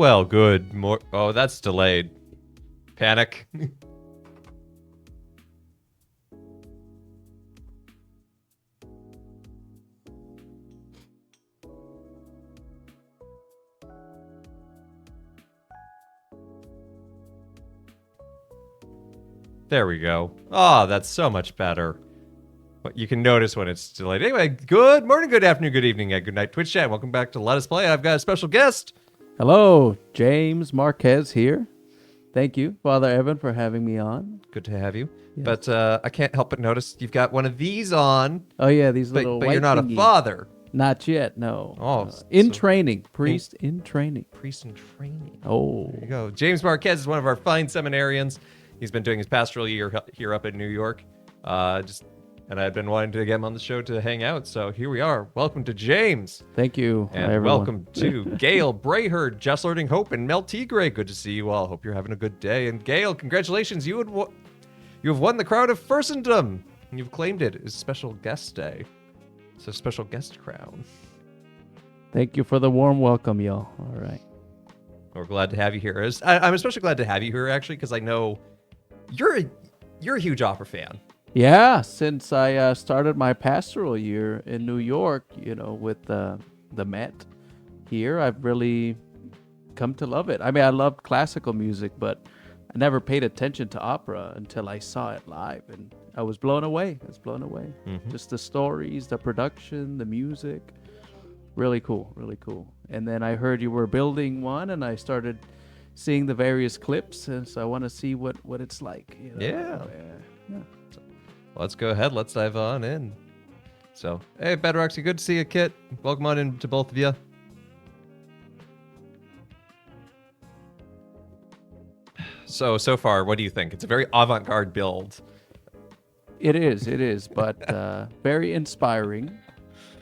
Well, good. Oh, that's delayed. Panic. There we go. Oh, that's so much better. But you can notice when it's delayed. Anyway, good morning, good afternoon, good evening, and good night, Twitch chat. Welcome back to Let Us Play. I've got a special guest. Hello, James Marquez here. Thank you, Father Evan, for having me on. Good to have you. Yes. But I can't help but notice you've got one of these on. Oh yeah, these but, little but white you're not thingy. a father. Not yet, no. Oh, in so- training, priest in training. Priest in training. Oh, There you go. James Marquez is one of our fine seminarians. He's been doing his pastoral year here up in New York. And I've been wanting to get him on the show to hang out, so here we are. Welcome to James. thank you, And everyone. welcome to Gail Brayherd, Just Learning Hope, and Mel Tigray. Good to see you all. Hope you're having a good day. And Gail, congratulations. You have won the Crown of Fursendom. And you've claimed it as Special Guest Day. It's a special guest crown. Thank you for the warm welcome, y'all. All right. We're glad to have you here. I'm especially glad to have you here, actually, because I know you're a huge opera fan. Yeah, since I started my pastoral year in New York, with the Met here, I've really come to love it. I mean, I loved classical music, but I never paid attention to opera until I saw it live, and I was blown away. Mhm. Just the stories, the production, the music. Really cool, really cool. And then I heard you were building one, and I started seeing the various clips, and so I want to see what it's like. Yeah. Yeah. Let's go ahead. Let's dive on in. So, hey, Bedroxy, good to see you, Kit. Welcome on in to both of you. So far, what do you think? It's a very avant-garde build. It is, but very inspiring.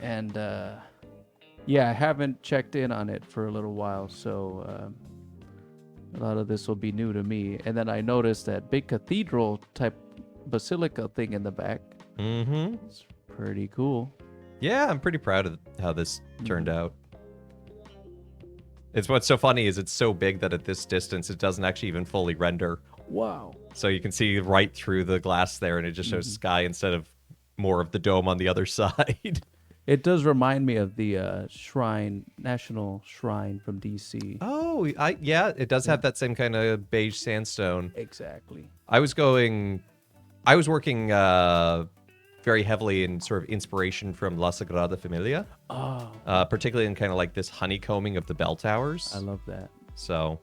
And yeah, I haven't checked in on it for a little while, so a lot of this will be new to me. And then I noticed that big cathedral type basilica thing in the back. Mm-hmm. It's pretty cool. Yeah, I'm pretty proud of how this turned out. It's what's so funny is it's so big that at this distance it doesn't actually even fully render. Wow. So you can see right through the glass there, and it just shows sky instead of more of the dome on the other side. It does remind me of the National Shrine from DC. Oh, yeah, it does have that same kind of beige sandstone. Exactly. I was working very heavily in sort of inspiration from La Sagrada Familia, Oh, particularly in kind of like this honeycombing of the bell towers. I love that. So,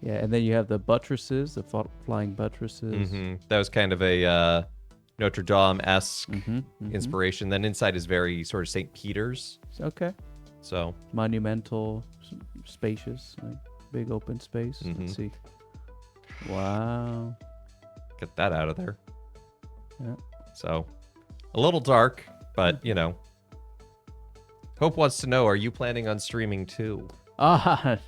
Yeah, and then you have the buttresses, the flying buttresses. that was kind of a Notre Dame-esque Mm-hmm. inspiration. Then inside is very sort of St. Peter's. Okay. So, Monumental, spacious, like big open space. Let's see. Wow. get that out of there. Yeah. So, a little dark, but, Hope wants to know, are you planning on streaming too? Ah,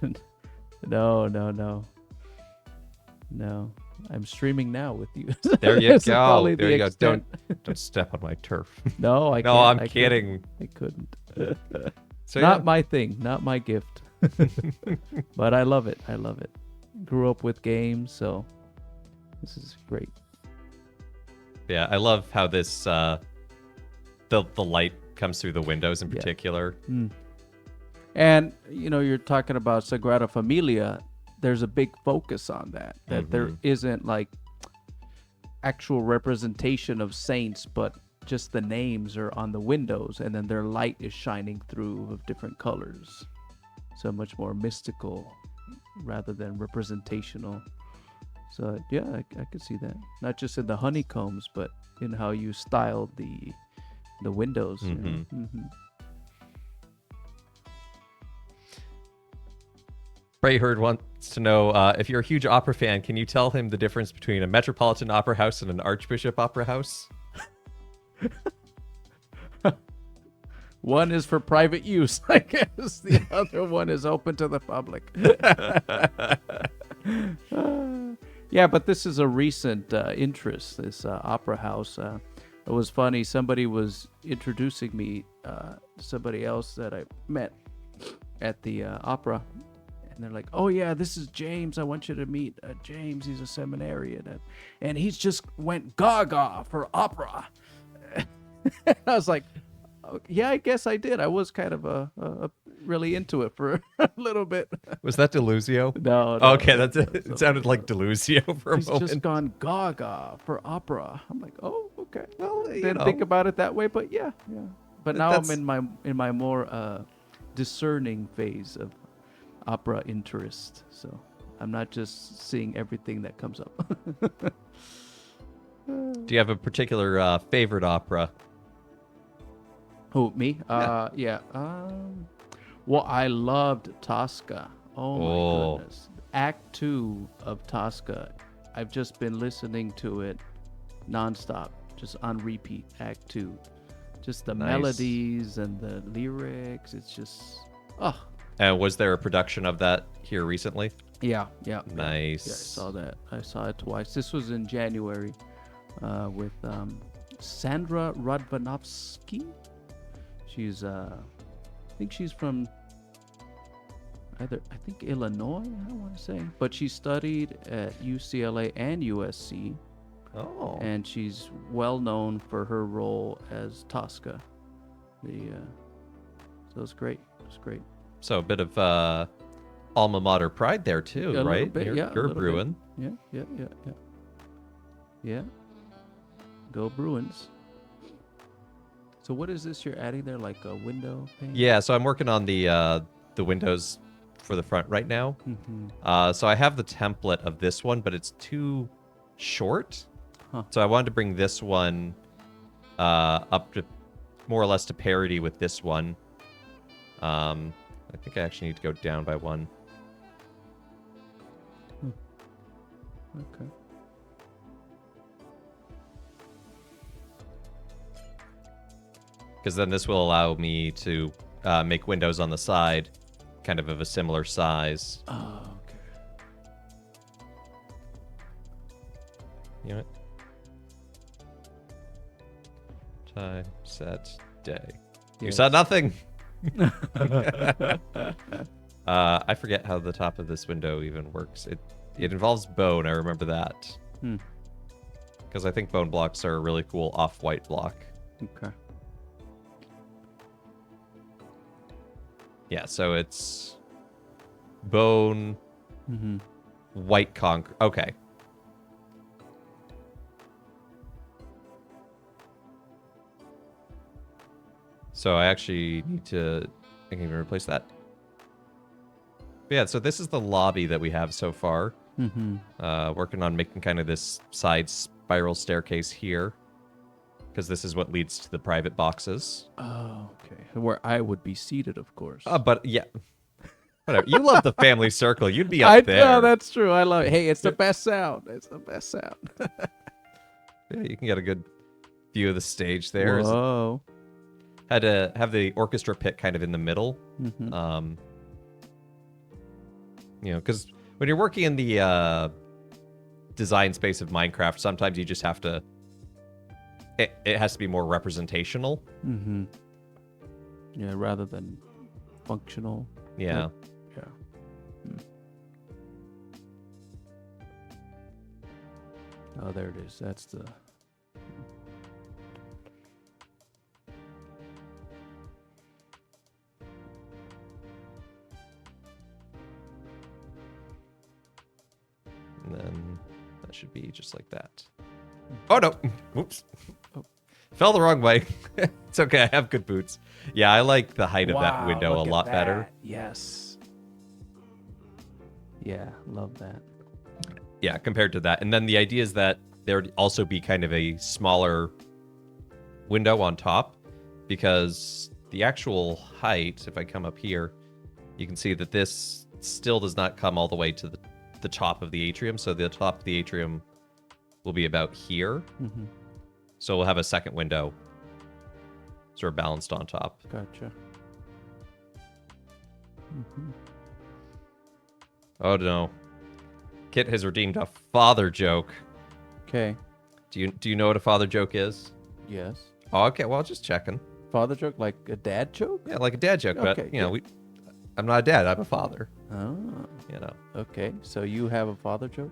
no. I'm streaming now with you. There you This is go. probably There the you go. extent. Don't step on my turf. No, I No, can't. I'm kidding. I couldn't. So, Not yeah. my thing. Not my gift. But I love it. Grew up with games, so this is great. Yeah, I love how this the light comes through the windows in Yeah. particular. And you're talking about Sagrada Familia. There's a big focus on that. There isn't like actual representation of saints, but just the names are on the windows, and then their light is shining through of different colors. So much more mystical rather than representational. So yeah, I could see that. Not just in the honeycombs, but in how you styled the windows. Brayherd wants to know if you're a huge opera fan, can you tell him the difference between a Metropolitan Opera House and an Archbishop Opera House? One is for private use, I guess. The other one is open to the public. Yeah, but this is a recent interest, this opera house. It was funny. Somebody was introducing me to somebody else that I met at the opera. And they're like, "Oh yeah, this is James. I want you to meet James. He's a seminarian, and he's just went gaga for opera." I was like, "Oh, yeah, I guess I did. I was kind of really into it for a little bit." Was that Deluzio? No, Okay, that's it. It sounded like Deluzio for a He's moment. just gone gaga for opera. I'm like, "Oh, okay." Well, you Didn't know. think about it that way, but yeah. But now That's- I'm in my more discerning phase of opera interest. So I'm not just seeing everything that comes up. Do you have a particular favorite opera? Who, me? Yeah. Well, I loved Tosca. Oh Oh. my goodness. Act 2 of Tosca. I've just been listening to it nonstop, just on repeat. Act 2. Just the Nice. melodies and the lyrics. It's just, oh, And was there a production of that here recently? yeah. Nice. Yeah, I saw that. I saw it twice. This was in January with Sandra Radvanovsky. She's, I think she's from I think Illinois, I want to say. But she studied at UCLA and USC, Oh. and she's well known for her role as Tosca. So it's great. It's great. So a bit of alma mater pride there too, Yeah, a little right? bit, You're, yeah, a you're a little bit. Bruin. Yeah. Go Bruins. So what is this you're adding there? Like a window pane? Yeah, so I'm working on the windows for the front right now. Mm-hmm. So I have the template of this one, but it's too short. Huh. So I wanted to bring this one up to more or less to parity with this one. I think I actually need to go down by one. Okay. Because then this will allow me to make windows on the side kind of a similar size. Oh, okay. You know what? Time, set, day. You Yes. saw nothing. I forget how the top of this window even works. It involves bone. I remember that. Hmm. Because I think bone blocks are a really cool off-white block. Okay. Yeah, so it's bone, Mm-hmm. white concrete. Okay. So I actually need to, I can even replace that. But yeah, so this is the lobby that we have so far. Mm-hmm. Working on making kind of this side spiral staircase here. Because this is what leads to the private boxes. Oh, okay. Where I would be seated, of course. But yeah. Whatever. You love the family circle. You'd be up there. No, that's true. I love it. Hey, it's the best sound. It's the best sound. Yeah, you can get a good view of the stage there. Whoa. Had to have the orchestra pit kind of in the middle. Mm-hmm. You know, because when you're working in the design space of Minecraft, sometimes you just have to. It has to be more representational. Mm-hmm. Yeah, rather than functional. Yeah. Yeah. Oh, there it is. That's the. And then that should be just like that. Oh no! Whoops. Oh. Fell the wrong way. It's okay. I have good boots. Yeah, I like the height of that Wow, window a look at lot better. that. Yes. Yeah, love that. Yeah, compared to that. And then the idea is that there would also be kind of a smaller window on top, because the actual height, if I come up here, you can see that this still does not come all the way to the top of the atrium. So the top of the atrium will be about here. Mm-hmm. So we'll have a second window sort of balanced on top. Gotcha. Mm-hmm. Oh no. Kit has redeemed a father joke. Okay. Do you know what a father joke is? Yes. Oh, okay, well, just checking. Father joke, like a dad joke? Yeah, like a dad joke, but Okay, you know, I'm not a dad. I'm a father. Oh, You know, okay. So you have a father joke?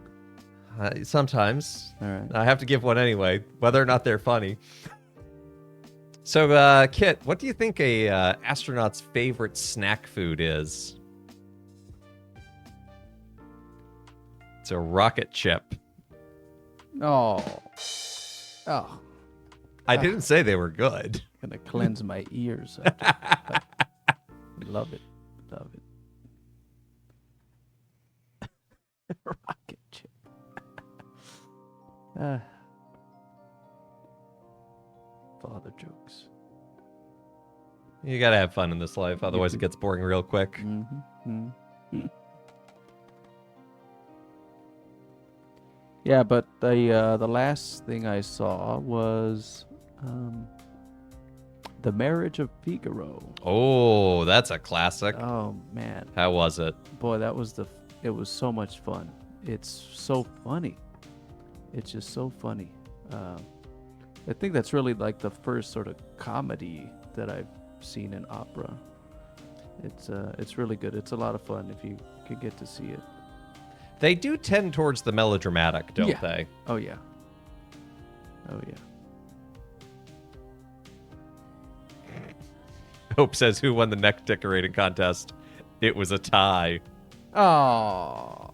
sometimes All right. I have to give one anyway, whether or not they're funny. So, Kit, what do you think a astronaut's favorite snack food is? It's a rocket chip. Oh. Oh. I didn't say they were good. Gonna cleanse my ears. Love it. Love it. Rocket chip. Father jokes. You gotta have fun in this life, otherwise it gets boring real quick. Mm-hmm. Yeah, but the last thing I saw was The Marriage of Figaro. Oh, that's a classic. Oh man, How was it? boy, it was so much fun. It's so funny. It's just so funny. I think that's really like the first sort of comedy that I've seen in opera. It's really good. It's a lot of fun if you could get to see it. They do tend towards the melodramatic, don't Yeah. they? Oh yeah. Oh yeah. Hope says, who won the neck decorating contest? It was a tie. Oh,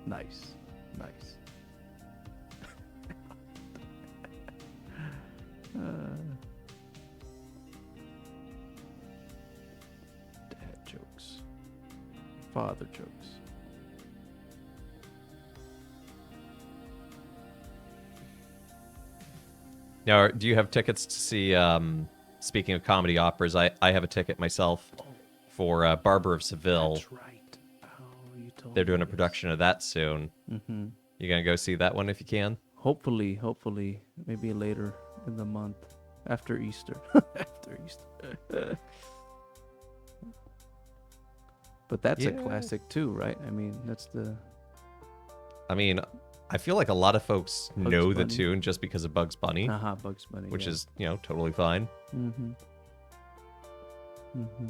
nice, nice. Dad jokes, father jokes. Now, do you have tickets to see, speaking of comedy operas, I have a ticket myself for Barber of Seville. That's right. Oh, you told They're doing me a this. production of that soon. Mm-hmm. You gonna go see that one if you can? Hopefully, maybe later in the month after Easter. After Easter. But that's a Yeah. classic too, right? I mean, that's the I mean, I feel like a lot of folks know the Bunny. tune just because of Bugs Bunny, Bugs Bunny, which yeah. is, totally fine. Mm-hmm. Mm-hmm.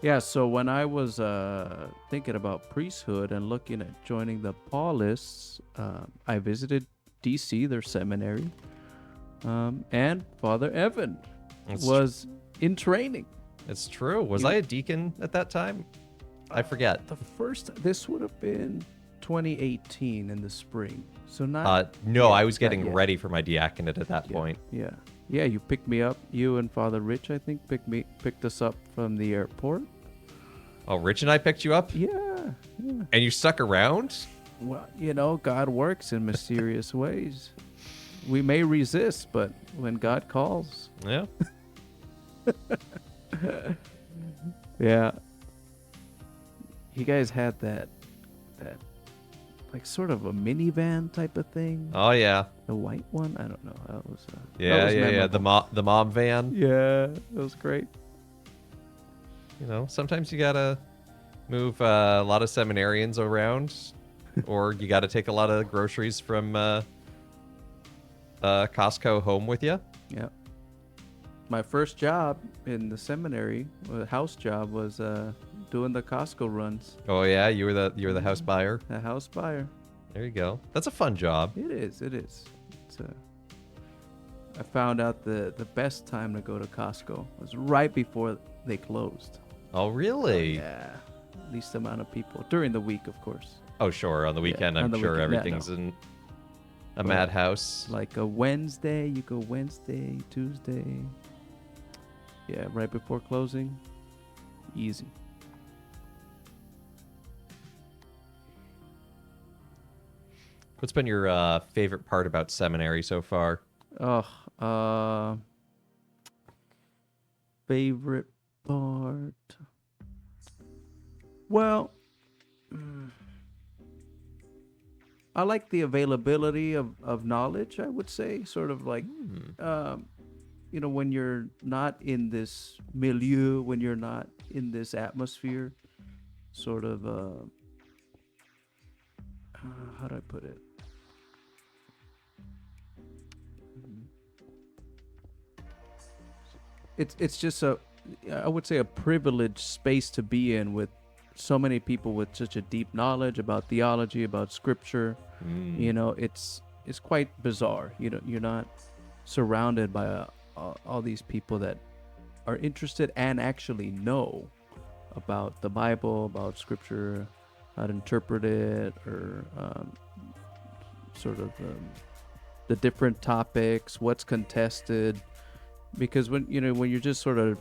Yeah, so when I was thinking about priesthood and looking at joining the Paulists, I visited DC, their seminary, and Father Evan It's was in training. It's true. Was You- I a deacon at that time? I forget. This would have been 2018 in the spring, so not. No, yeah, I was not getting yet. ready for my diaconate at that point. Yeah, yeah. You picked me up. You and Father Rich, I think, picked us up from the airport. Oh, Rich and I picked you up, Yeah, yeah. and you stuck around. Well, God works in mysterious ways. We may resist, but when God calls, Yeah. yeah. You guys had that like sort of a minivan type of thing. Oh yeah. The white one. I don't know. That was Yeah, that was yeah. memorable. The mom van. Yeah, that was great. Sometimes you gotta move a lot of seminarians around, or you gotta take a lot of groceries from Costco home with you. Yeah. My first job in the seminary, house job, was doing the Costco runs. Oh yeah, you were the house buyer. A house buyer. There you go. That's a fun job. It is. It's I found out the best time to go to Costco was right before they closed. Oh really? Yeah. Least amount of people during the week, of course. Oh sure. On the weekend, on I'm the sure weekend. Yeah, everything's no. in a But, madhouse. Like a Wednesday, you go Wednesday, Tuesday. Yeah, right before closing. Easy. What's been your favorite part about seminary so far? Oh, favorite part. Well, I like the availability of knowledge, I would say. Sort of like, when you're not in this milieu, when you're not in this atmosphere, sort of, how do I put it? it's just a, I would say, a privileged space to be in, with so many people with such a deep knowledge about theology, about scripture. You know, it's quite bizarre. You know, you're not surrounded by all these people that are interested and actually know about the Bible, about scripture, how to interpret it, or sort of the different topics, what's contested. Because when you're just sort of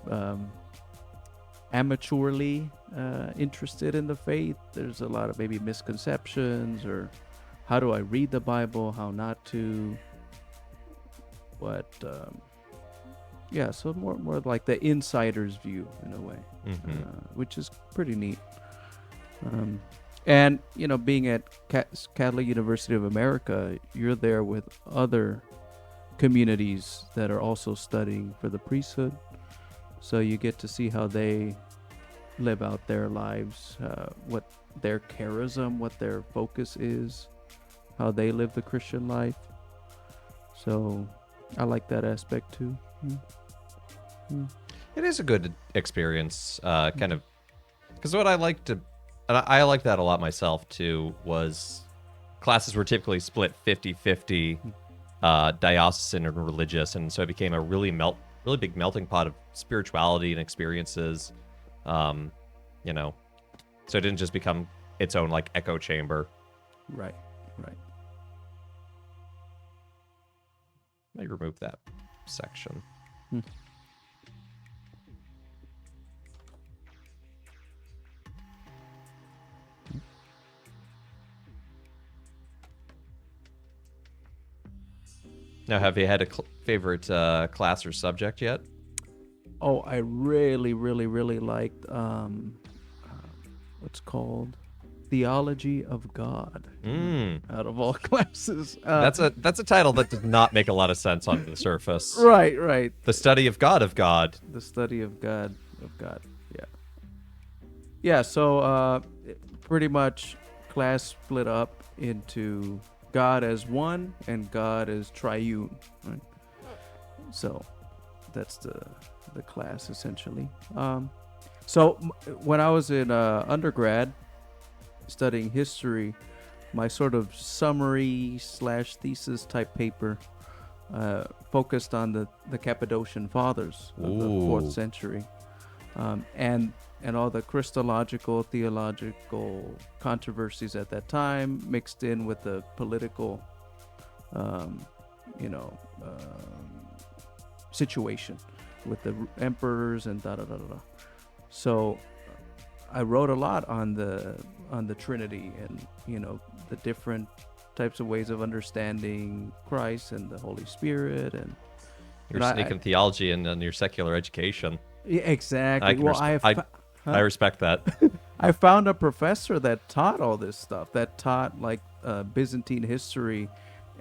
amateurly interested in the faith, there's a lot of maybe misconceptions, or how do I read the Bible, how not to, but yeah, so more like the insider's view in a way, which is pretty neat. And being at Catholic University of America, you're there with other communities that are also studying for the priesthood, so you get to see how they live out their lives, what their charism, what their focus is, how they live the Christian life. So I like that aspect too. It is a good experience, kind of, because what I like to, and I like that a lot myself too, was classes were typically split 50-50, diocesan and religious, and so it became a really big melting pot of spirituality and experiences. So it didn't just become its own like echo chamber. Right. Let me remove that section. Now, have you had a favorite class or subject yet? Oh, I really, really, really liked what's called Theology of God. Out of all classes, That's a title that does not make a lot of sense on the surface. Right. The study of God. The study of God. Yeah. So pretty much class split up into God as one and God as triune. Right? So that's the class essentially. So when I was in undergrad studying history, my sort of summary / thesis type paper focused on the Cappadocian Fathers of the 4th century, and all the Christological, theological controversies at that time, mixed in with the political, situation with the emperors and da da da da. So I wrote a lot on the Trinity and the different types of ways of understanding Christ and the Holy Spirit, and you're sneaking theology in your secular education. Yeah, exactly. I respect that. I found a professor that taught all this stuff, that taught like Byzantine history,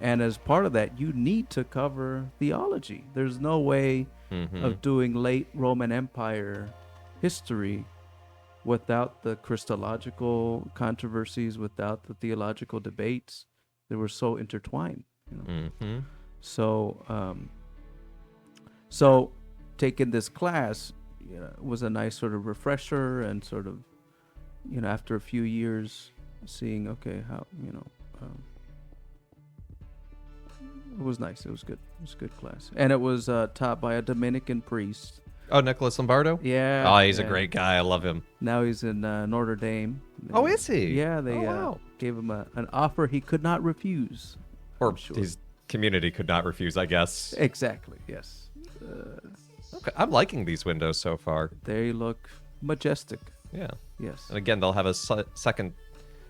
and as part of that, you need to cover theology. There's no way of doing late Roman Empire history without the Christological controversies, without the theological debates. They were so intertwined. So taking this class was a nice sort of refresher, and sort of, after a few years, seeing, okay, how, it was nice. It was good. It was a good class. And it was taught by a Dominican priest. Oh, Nicholas Lombardo? Yeah. Oh, he's a great guy. I love him. Now he's in Notre Dame. Oh, is he? Yeah, they gave him an offer he could not refuse. Or his community could not refuse, I guess. Exactly, yes. Okay, I'm liking these windows so far. They look majestic. Yeah. Yes. And again, they'll have a second,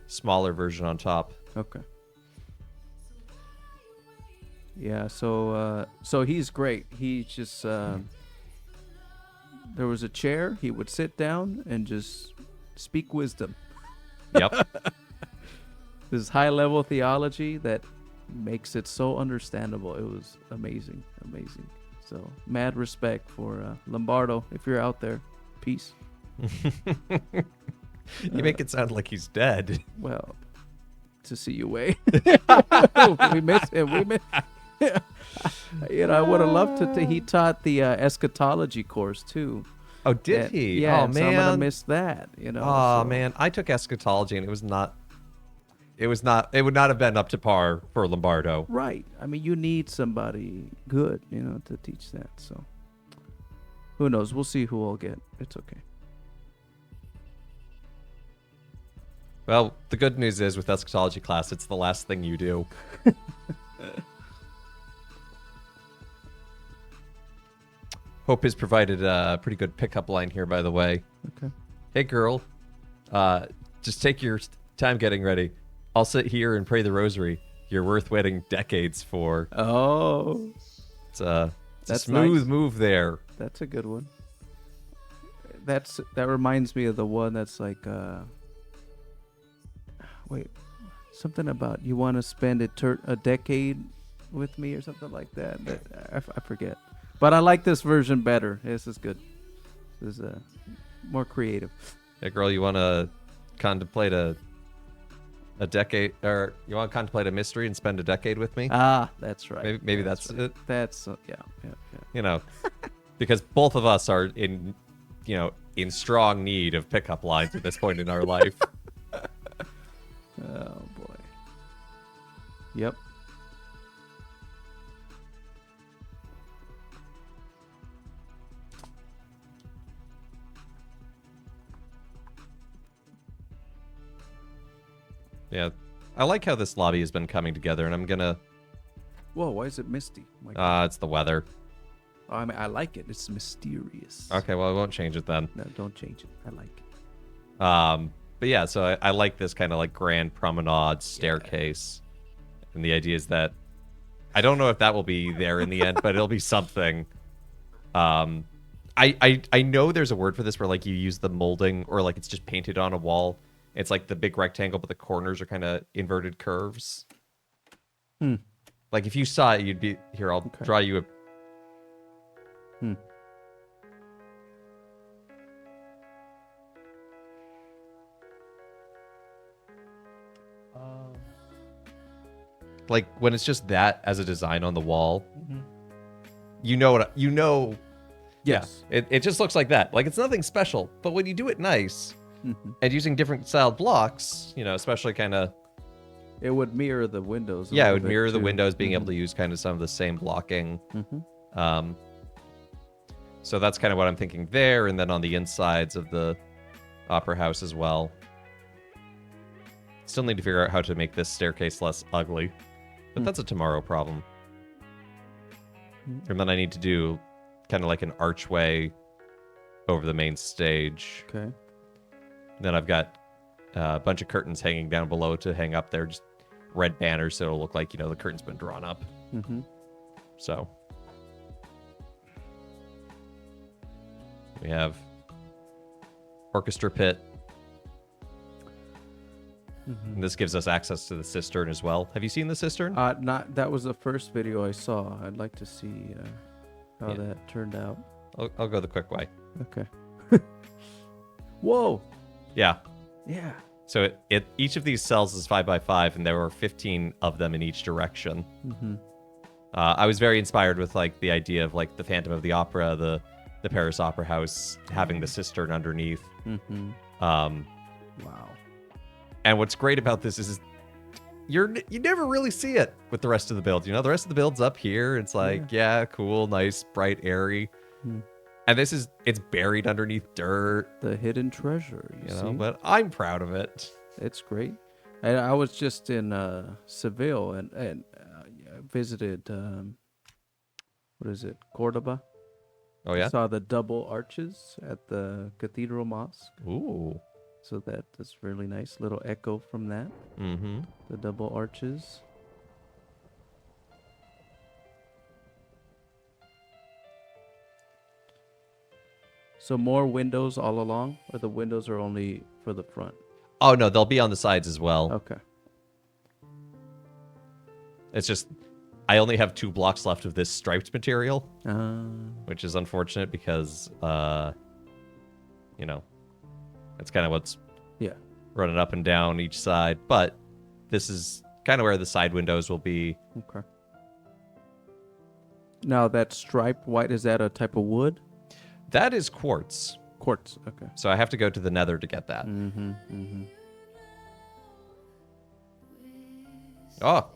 smaller version on top. Okay. Yeah, so he's great. He just there was a chair, he would sit down and just speak wisdom. Yep. This high level theology that makes it so understandable. It was amazing. So mad respect for Lombardo. If you're out there, peace. You make it sound like he's dead. Well, to see you way. We miss him. I would have loved to. He taught the eschatology course too. Oh, did he? Yeah, Oh, so I'm gonna man. miss that. Oh, so- man. I took eschatology, and it was not. It was not. It would not have been up to par for Lombardo. Right. I mean, you need somebody good, to teach that. So, who knows? We'll see who I'll get. It's okay. Well, the good news is with eschatology class, it's the last thing you do. Hope has provided a pretty good pickup line here, by the way. Okay. Hey, girl, just take your time getting ready. I'll sit here and pray the rosary. You're worth waiting decades for. Oh, It's a That's smooth nice. move there. that's a good one. That reminds me of the one that's like, wait, something about you want to spend a decade with me or something like that. I forget, but I like this version better. This is good. This is more creative. Yeah, girl, you want to contemplate a decade, or you want to contemplate a mystery and spend a decade with me? Ah, that's right. Maybe that's right. it. That's yeah. You know, because both of us are in strong need of pickup lines at this point in our life. Oh boy. Yep. Yeah, I like how this lobby has been coming together, and I'm gonna. Whoa, why is it misty? Oh my God. It's the weather. I mean, I like it. It's mysterious. Okay, well, I won't change it then. No, don't change it. I like it. But yeah, so I like this kind of like grand promenade staircase, and the idea is that I don't know if that will be there in the end, but it'll be something. I know there's a word for this where like you use the molding or like it's just painted on a wall. It's like the big rectangle, but the corners are kind of inverted curves. Like if you saw it, you'd be here. I'll draw you a. Like when it's just that as a design on the wall, you know what you know. Yes. Yeah, it just looks like that. Like it's nothing special, but when you do it nice and using different styled blocks, especially kind of. It would mirror the windows. Yeah, it would mirror the windows, being able to use kind of some of the same blocking. So that's kind of what I'm thinking there, and then on the insides of the opera house as well. Still need to figure out how to make this staircase less ugly, but that's a tomorrow problem. And then I need to do kind of like an archway over the main stage. Okay. Then I've got a bunch of curtains hanging down below to hang up there, just red banners, so it'll look like, the curtain's been drawn up. So we have orchestra pit. And this gives us access to the cistern as well. Have you seen the cistern? That was the first video I saw. I'd like to see how that turned out. I'll go the quick way. Okay. Whoa. Yeah. Yeah. So each of these cells is 5x5, and there were 15 of them in each direction. I was very inspired with like the idea of like the Phantom of the Opera, the Paris Opera House having the cistern underneath. Wow. And what's great about this is you never really see it with the rest of the build. The rest of the build's up here. It's like, yeah cool, nice, bright, airy. And it's buried underneath dirt. The hidden treasure, you see? But I'm proud of it. It's great. And I was just in Seville and visited, what is it, Cordoba? Oh, yeah? Saw the double arches at the Cathedral Mosque. Ooh. So that's really nice. Little echo from that. Mm-hmm. The double arches. So more windows all along, or the windows are only for the front? Oh, no, they'll be on the sides as well. Okay. It's just, I only have 2 blocks left of this striped material, Uh, which is unfortunate because, that's kind of what's yeah. running up and down each side. But this is kind of where the side windows will be. Okay. Now that striped white, is that a type of wood? That is quartz. Quartz. Okay. So I have to go to the nether to get that. Oh,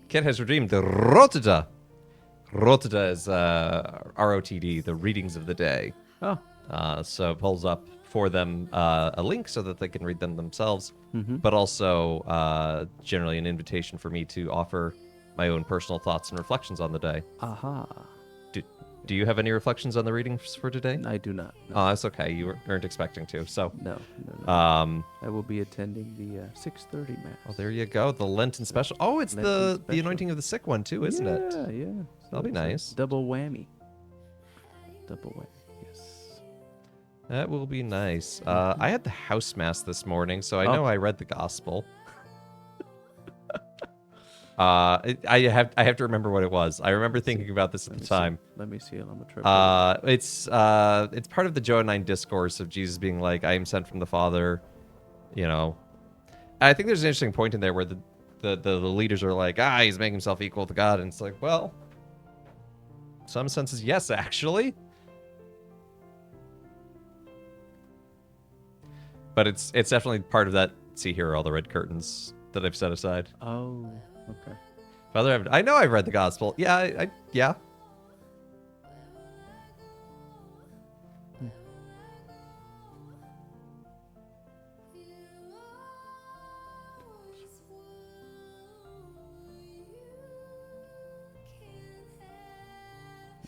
Kit has redeemed the Rotida. Rotida is ROTD, the readings of the day. Oh. So it pulls up for them a link so that they can read them themselves, but also generally an invitation for me to offer my own personal thoughts and reflections on the day. Aha. Do you have any reflections on the readings for today? I do not. No. Oh, that's okay. You weren't expecting to. So, No. I will be attending the 6:30 mass. oh, there you go. The Lenten special. Oh, it's Lenten the special. anointing of the sick one too, isn't it? Yeah, yeah. That'll be it's a nice. Double whammy. Double whammy. Yes. That will be nice. I had the house mass this morning, so I know I read the gospel. I have to remember what it was. I remember thinking about this at the time. Let me see it on the trip. It's part of the Johannine discourse of Jesus being like, "I am sent from the Father," you know. I think there's an interesting point in there where the leaders are like, he's making himself equal to God, and it's like, well, in some senses, yes, actually. But it's definitely part of that. See, here are all the red curtains that I've set aside. Oh, okay. Father, I know I've read the gospel. Yeah, yeah.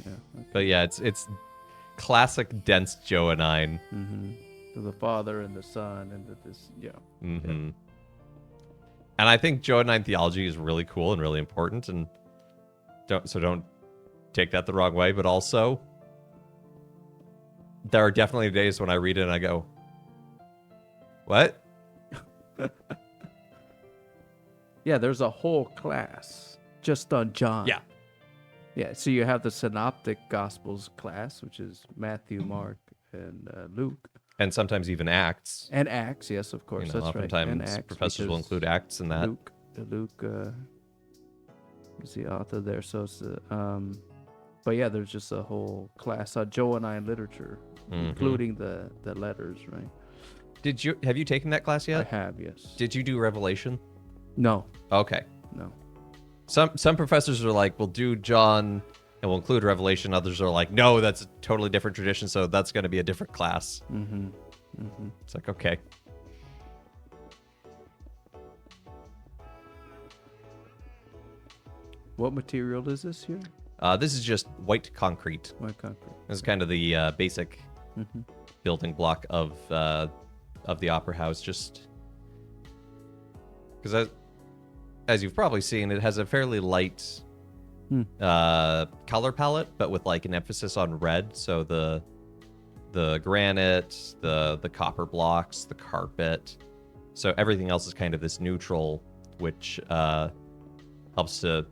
Yeah. Okay. But yeah, it's classic dense Johannine. To the Father and the Son and this. Yeah. Mm-hmm. And I think Johannine theology is really cool and really important, and don't take that the wrong way. But also, there are definitely days when I read it and I go, "What?" Yeah, there's a whole class just on John. Yeah. Yeah, so you have the Synoptic Gospels class, which is Matthew, Mark, and Luke. And sometimes even Acts. And Acts, yes, of course, You know, that's right. oftentimes And Acts, professors will because include Acts in that. Luke is the author there. So it's but yeah, there's just a whole class on Johannine literature, including the letters, right? Have you taken that class I yet? have, yes. Did you do Revelation? No, Okay. no. Some professors are like, we'll do John and we'll include Revelation. Others are like, no, that's a totally different tradition, so that's going to be a different class. It's like, okay. What material is this here? This is just white concrete. White concrete. This is kind of the basic building block of the Opera House. Just because, as you've probably seen, it has a fairly light color palette, but with like an emphasis on red. So the granite, the copper blocks, the carpet. So everything else is kind of this neutral, which helps to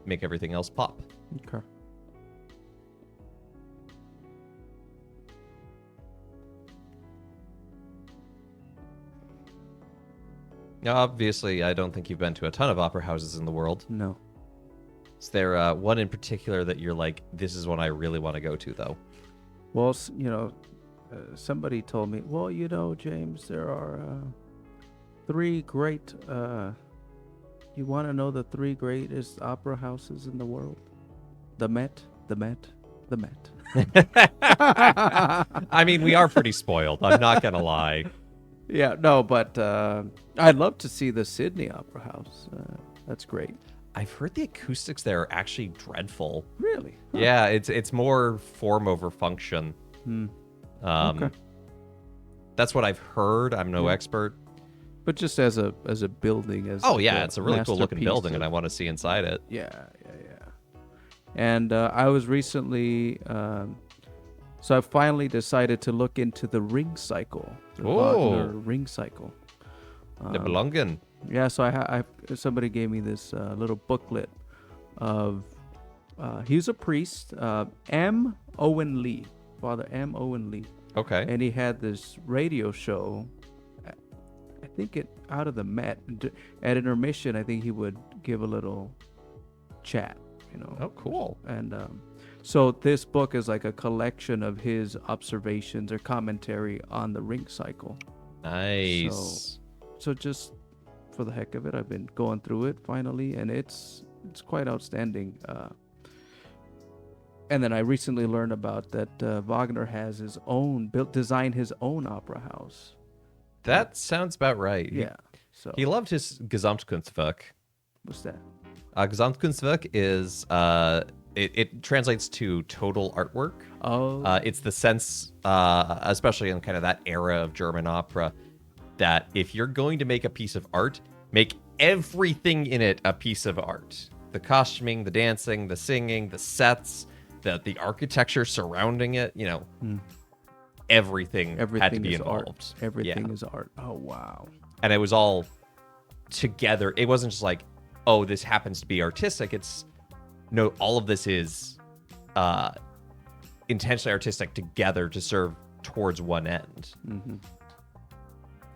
make everything else pop. Okay. Now, obviously, I don't think you've been to a ton of opera houses in the world. No. Is there one in particular that you're like, this is one I really want to go to, though? Well, somebody told me, well, James, there are 3 great. You want to know the 3 greatest opera houses in the world? The Met, the Met, the Met. I mean, we are pretty spoiled. I'm not going to lie. Yeah, no, but I'd love to see the Sydney Opera House. That's great. I've heard the acoustics there are actually dreadful. Really? Huh. Yeah, it's more form over function. Okay. That's what I've heard. I'm no expert. But just as a building, It's a really cool looking masterpiece building, and I want to see inside it. Yeah. And I was recently, so I finally decided to look into the Ring Cycle. The Wagner Ring Cycle. The Belungen. Yeah, so I somebody gave me this little booklet of, he's a priest, M. Owen Lee, Father M. Owen Lee. Okay. And he had this radio show, I think out of the Met. At intermission, I think he would give a little chat, Oh, cool. And So this book is like a collection of his observations or commentary on the ring cycle. Nice. So just for the heck of it, I've been going through it finally, and it's quite outstanding. And then I recently learned about that Wagner has his own designed his own opera house. That sounds about right. Yeah. So He loved his Gesamtkunstwerk. what's that? Gesamtkunstwerk is it translates to total artwork. Oh, It's the sense, especially in kind of that era of German opera, that if you're going to make a piece of art, make everything in it a piece of art. The costuming, the dancing, the singing, the sets, the architecture surrounding it, everything had to everything be is involved. art. Everything Yeah. is art. Oh wow. And it was all together. It wasn't just like, oh, this happens to be artistic. It's no, all of this is intentionally artistic together to serve towards one end. Mm-hmm.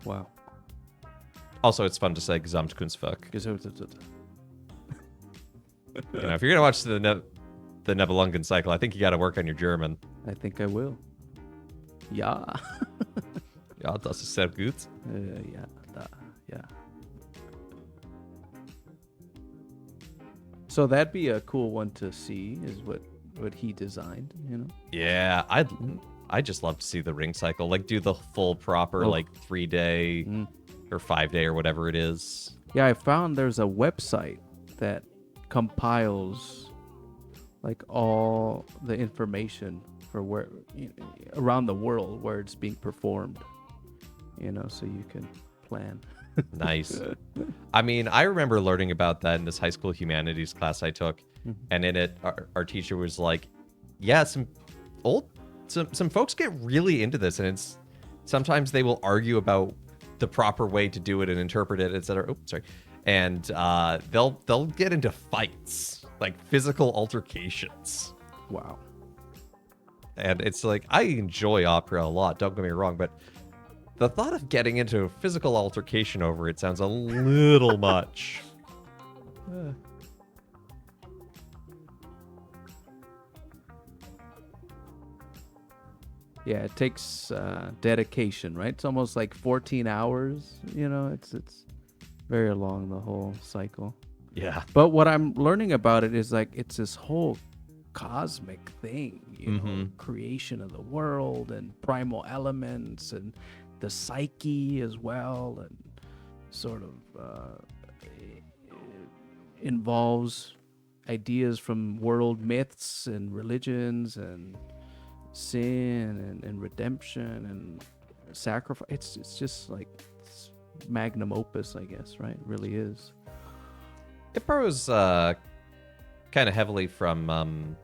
Wow. Also, it's fun to say Gesamtkunstwerk. I If you're gonna watch the Nibelungen cycle, I think you got to work on your German. think I will. Ja. Ja, das ist sehr gut. Yeah. So that'd be a cool one to see, is what he designed, Yeah, I just love to see the ring cycle, like do the full proper Oh. like 3-day or 5-day or whatever it is. Yeah, I found there's a website that compiles like all the information for where around the world where it's being performed, so you can plan. Nice. I mean, I remember learning about that in this high school humanities class I took, and in it, our teacher was like, "Yeah, some folks get really into this, and it's sometimes they will argue about the proper way to do it and interpret it, etc." Oh, sorry, and they'll get into fights, like physical altercations. Wow. And it's like, I enjoy opera a lot, don't get me wrong, but the thought of getting into a physical altercation over it sounds a little much. Yeah, it takes dedication, right? It's almost like 14 hours, it's very long, the whole cycle. Yeah. But what I'm learning about it is like it's this whole cosmic thing, creation of the world and primal elements and the psyche as well, and sort of involves ideas from world myths and religions and sin and redemption and sacrifice. It's just like magnum opus, I guess, right? It really is. It borrows kind of heavily from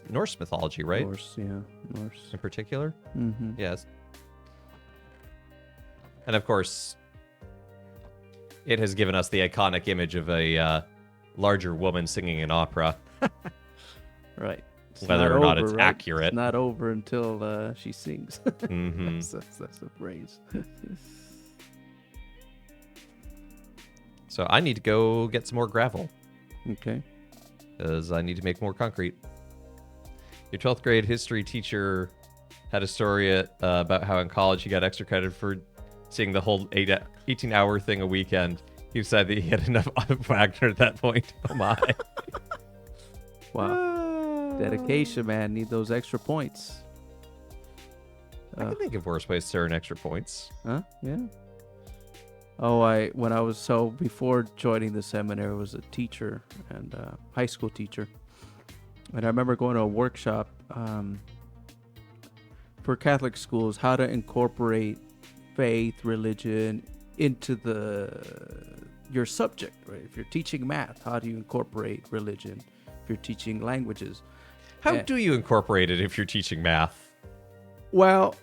Norse mythology, right? Norse. In particular? Mm-hmm. Yes. And of course, it has given us the iconic image of a larger woman singing an opera. Right. It's Whether or not it's right? accurate. It's not over until she sings. Hmm. That's the phrase. So I need to go get some more gravel, Okay. because I need to make more concrete. Your 12th grade history teacher had a story about how in college he got extra credit for seeing the whole 18-hour thing a weekend. He said that he had enough Wagner at that point. Oh my. Wow. Dedication, man. Need those extra points. I can think of worse ways to earn extra points. Huh? Yeah. Oh, before joining the seminary, I was a teacher and high school teacher. And I remember going to a workshop for Catholic schools, how to incorporate faith, religion into your subject, right? If you're teaching math, how do you incorporate religion? If you're teaching languages. How do you incorporate it if you're teaching math? Well,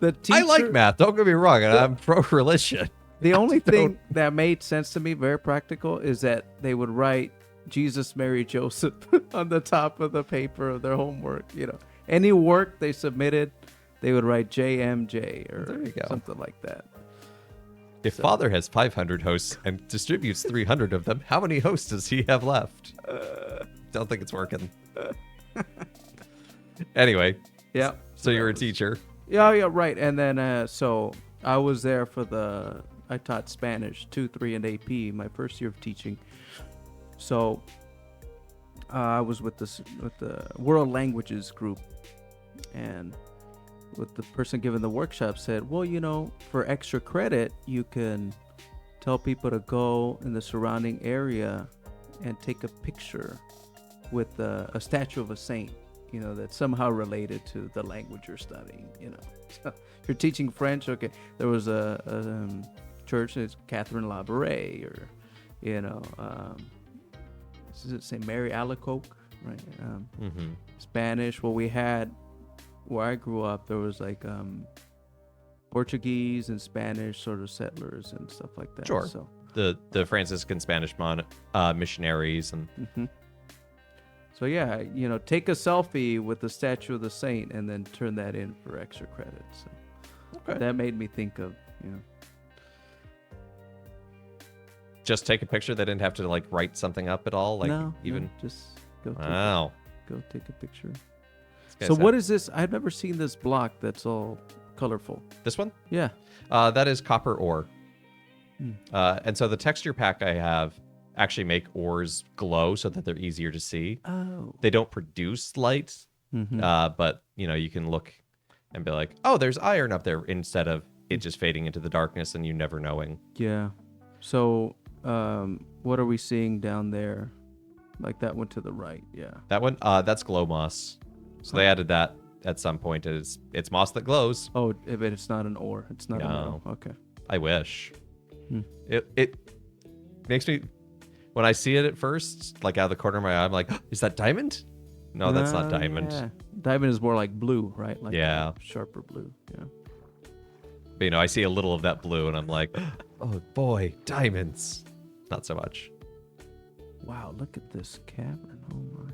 the teacher, I like math, don't get me wrong, and I'm pro-religion. The only thing that made sense to me, very practical, is that they would write Jesus, Mary, Joseph on the top of the paper of their homework. Any work they submitted, they would write JMJ or There you go. something like that. If Father has 500 hosts and distributes 300 of them, how many hosts does he have left? Don't think it's working. Anyway, Yeah. so you're a teacher. Yeah, yeah, right. And then so I was there for I taught Spanish 2, 3, and AP my first year of teaching. So I was with the World Languages group, and with the person giving the workshop said, well, for extra credit, you can tell people to go in the surrounding area and take a picture with a statue of a saint, that's somehow related to the language you're studying, So if you're teaching French, okay, there was a church, it's Catherine Labouré, or, does it say Mary Alacoque, right? Spanish, well, we had, where I grew up, there was like Portuguese and Spanish sort of settlers and stuff like that. Sure. So The Franciscan Spanish missionaries and So yeah, take a selfie with the statue of the saint and then turn that in for extra credit. So that made me think of, just take a picture. They didn't have to like write something up at all. Like no, just go. Wow. Go take a picture. So what is this? I've never seen this block that's all colorful. This one? Yeah. That is copper ore. And so the texture pack I have actually make ores glow so that they're easier to see. Oh. They don't produce light, but you can look and be like, oh, there's iron up there, instead of it just fading into the darkness and you never knowing. Yeah. So what are we seeing down there? Like that one to the right. Yeah. That one, that's glow moss. So they added that at some point. It's moss that glows. Oh, but it's not an ore. It's not a metal. Okay. I wish. It makes me, when I see it at first, like out of the corner of my eye, I'm like, is that diamond? No, that's not diamond. Yeah. Diamond is more like blue, right? Like Yeah. Sharper blue. Yeah. But, I see a little of that blue and I'm like, oh boy, diamonds. Not so much. Wow, look at this cavern. Oh my.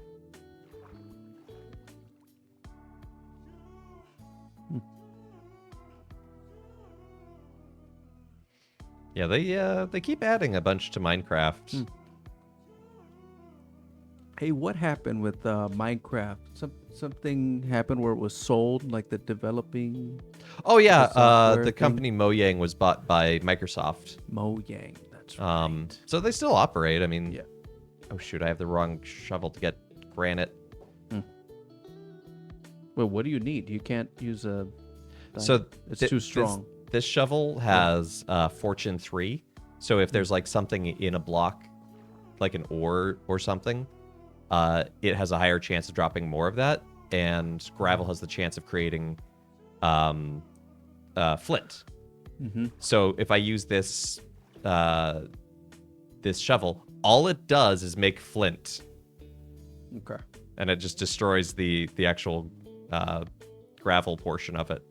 Yeah, they keep adding a bunch to Minecraft. Hey, what happened with Minecraft? Something happened where it was sold, like the developing. Oh yeah, software the thing? company Mojang was bought by Microsoft. Mojang, that's right. So they still operate. I mean, Yeah. Oh shoot, I have the wrong shovel to get granite. Well, what do you need? You can't use a. So it's too strong. This shovel has Fortune 3. So if there's like something in a block, like an ore or something, it has a higher chance of dropping more of that. And gravel has the chance of creating flint. So if I use this this shovel, all it does is make flint. Okay. And it just destroys the actual gravel portion of it.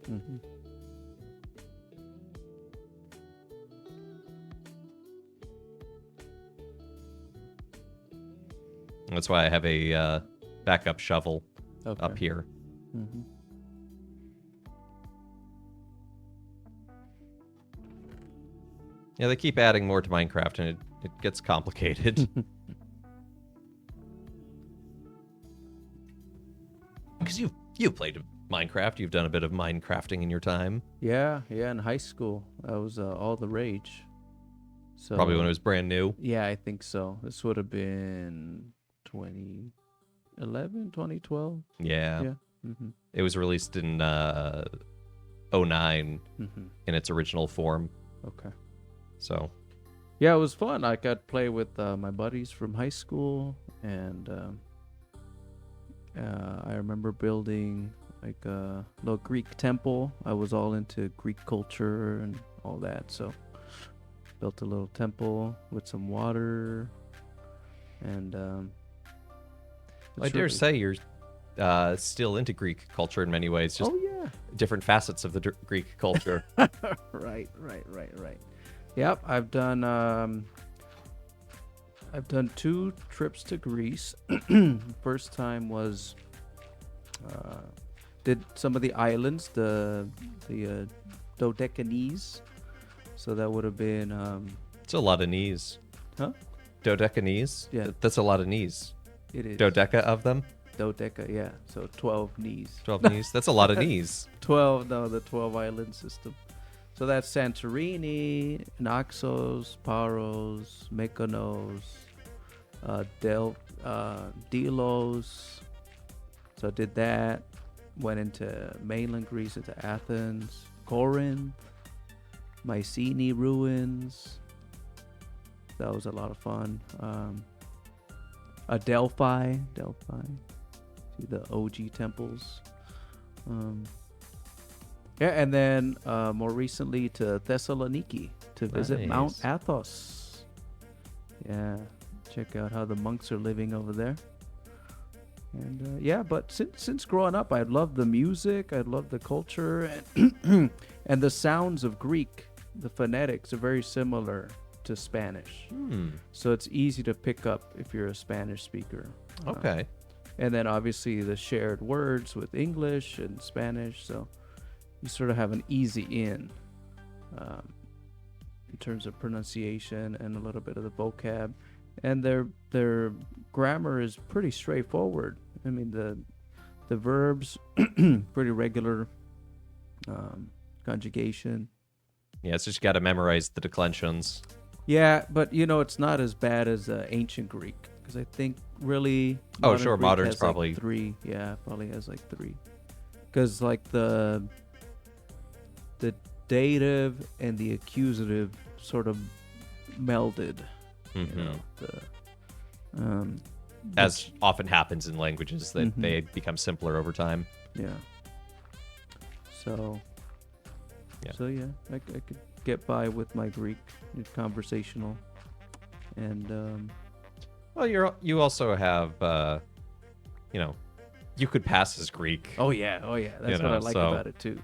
That's why I have a backup shovel up here. Yeah, they keep adding more to Minecraft, and it gets complicated. Because you've played Minecraft, you've done a bit of Minecrafting in your time. Yeah, in high school, that was all the rage. So Probably when it was brand new. Yeah, I think so. This would have been 2011, 2012. Yeah. Yeah. It was released in 09 in its original form. Okay. So. Yeah, it was fun. I got to play with my buddies from high school, and I remember building like a little Greek temple. I was all into Greek culture and all that, so built a little temple with some water, and I dare say you're still into Greek culture in many ways. Just oh yeah, different facets of the Greek culture. right. Yep, I've done 2 trips to Greece. First time was did some of the islands, the Dodecanese. So that would have been It's a lot of knees. Huh? Dodecanese? Yeah. That's a lot of knees. It is. Dodeca of them. Dodeca, yeah. So 12 knees. 12 knees. That's a lot of knees. 12, no, the 12 island system. So that's Santorini, Naxos, Paros, Mykonos, Delos. So I did that. Went into mainland Greece, into Athens, Corinth, Mycenae ruins. That was a lot of fun. Delphi. See the OG temples. Yeah, and then more recently to Thessaloniki to visit Mount Nice. Athos. Yeah, check out how the monks are living over there. And yeah, but since growing up, I love the music, I love the culture, and and the sounds of Greek. The phonetics are very similar to Spanish, so it's easy to pick up if you're a Spanish speaker. Okay. And then obviously the shared words with English and Spanish, so you sort of have an easy in terms of pronunciation and a little bit of the vocab. And their grammar is pretty straightforward. I mean, the verbs pretty regular, conjugation. Yeah, it's just got to memorize the declensions. Yeah, but it's not as bad as ancient Greek, because I think really. Oh, sure, Greek modern's has, probably- like 3. Yeah, probably has like 3, because like the dative and the accusative sort of melded. Mhm. The As often happens in languages, that Mhm. they become simpler over time. yeah. So. Yeah. So yeah, I could get by with my Greek. It's conversational, and Well, you also have, you could pass as Greek. oh yeah, that's what I like so- about it too.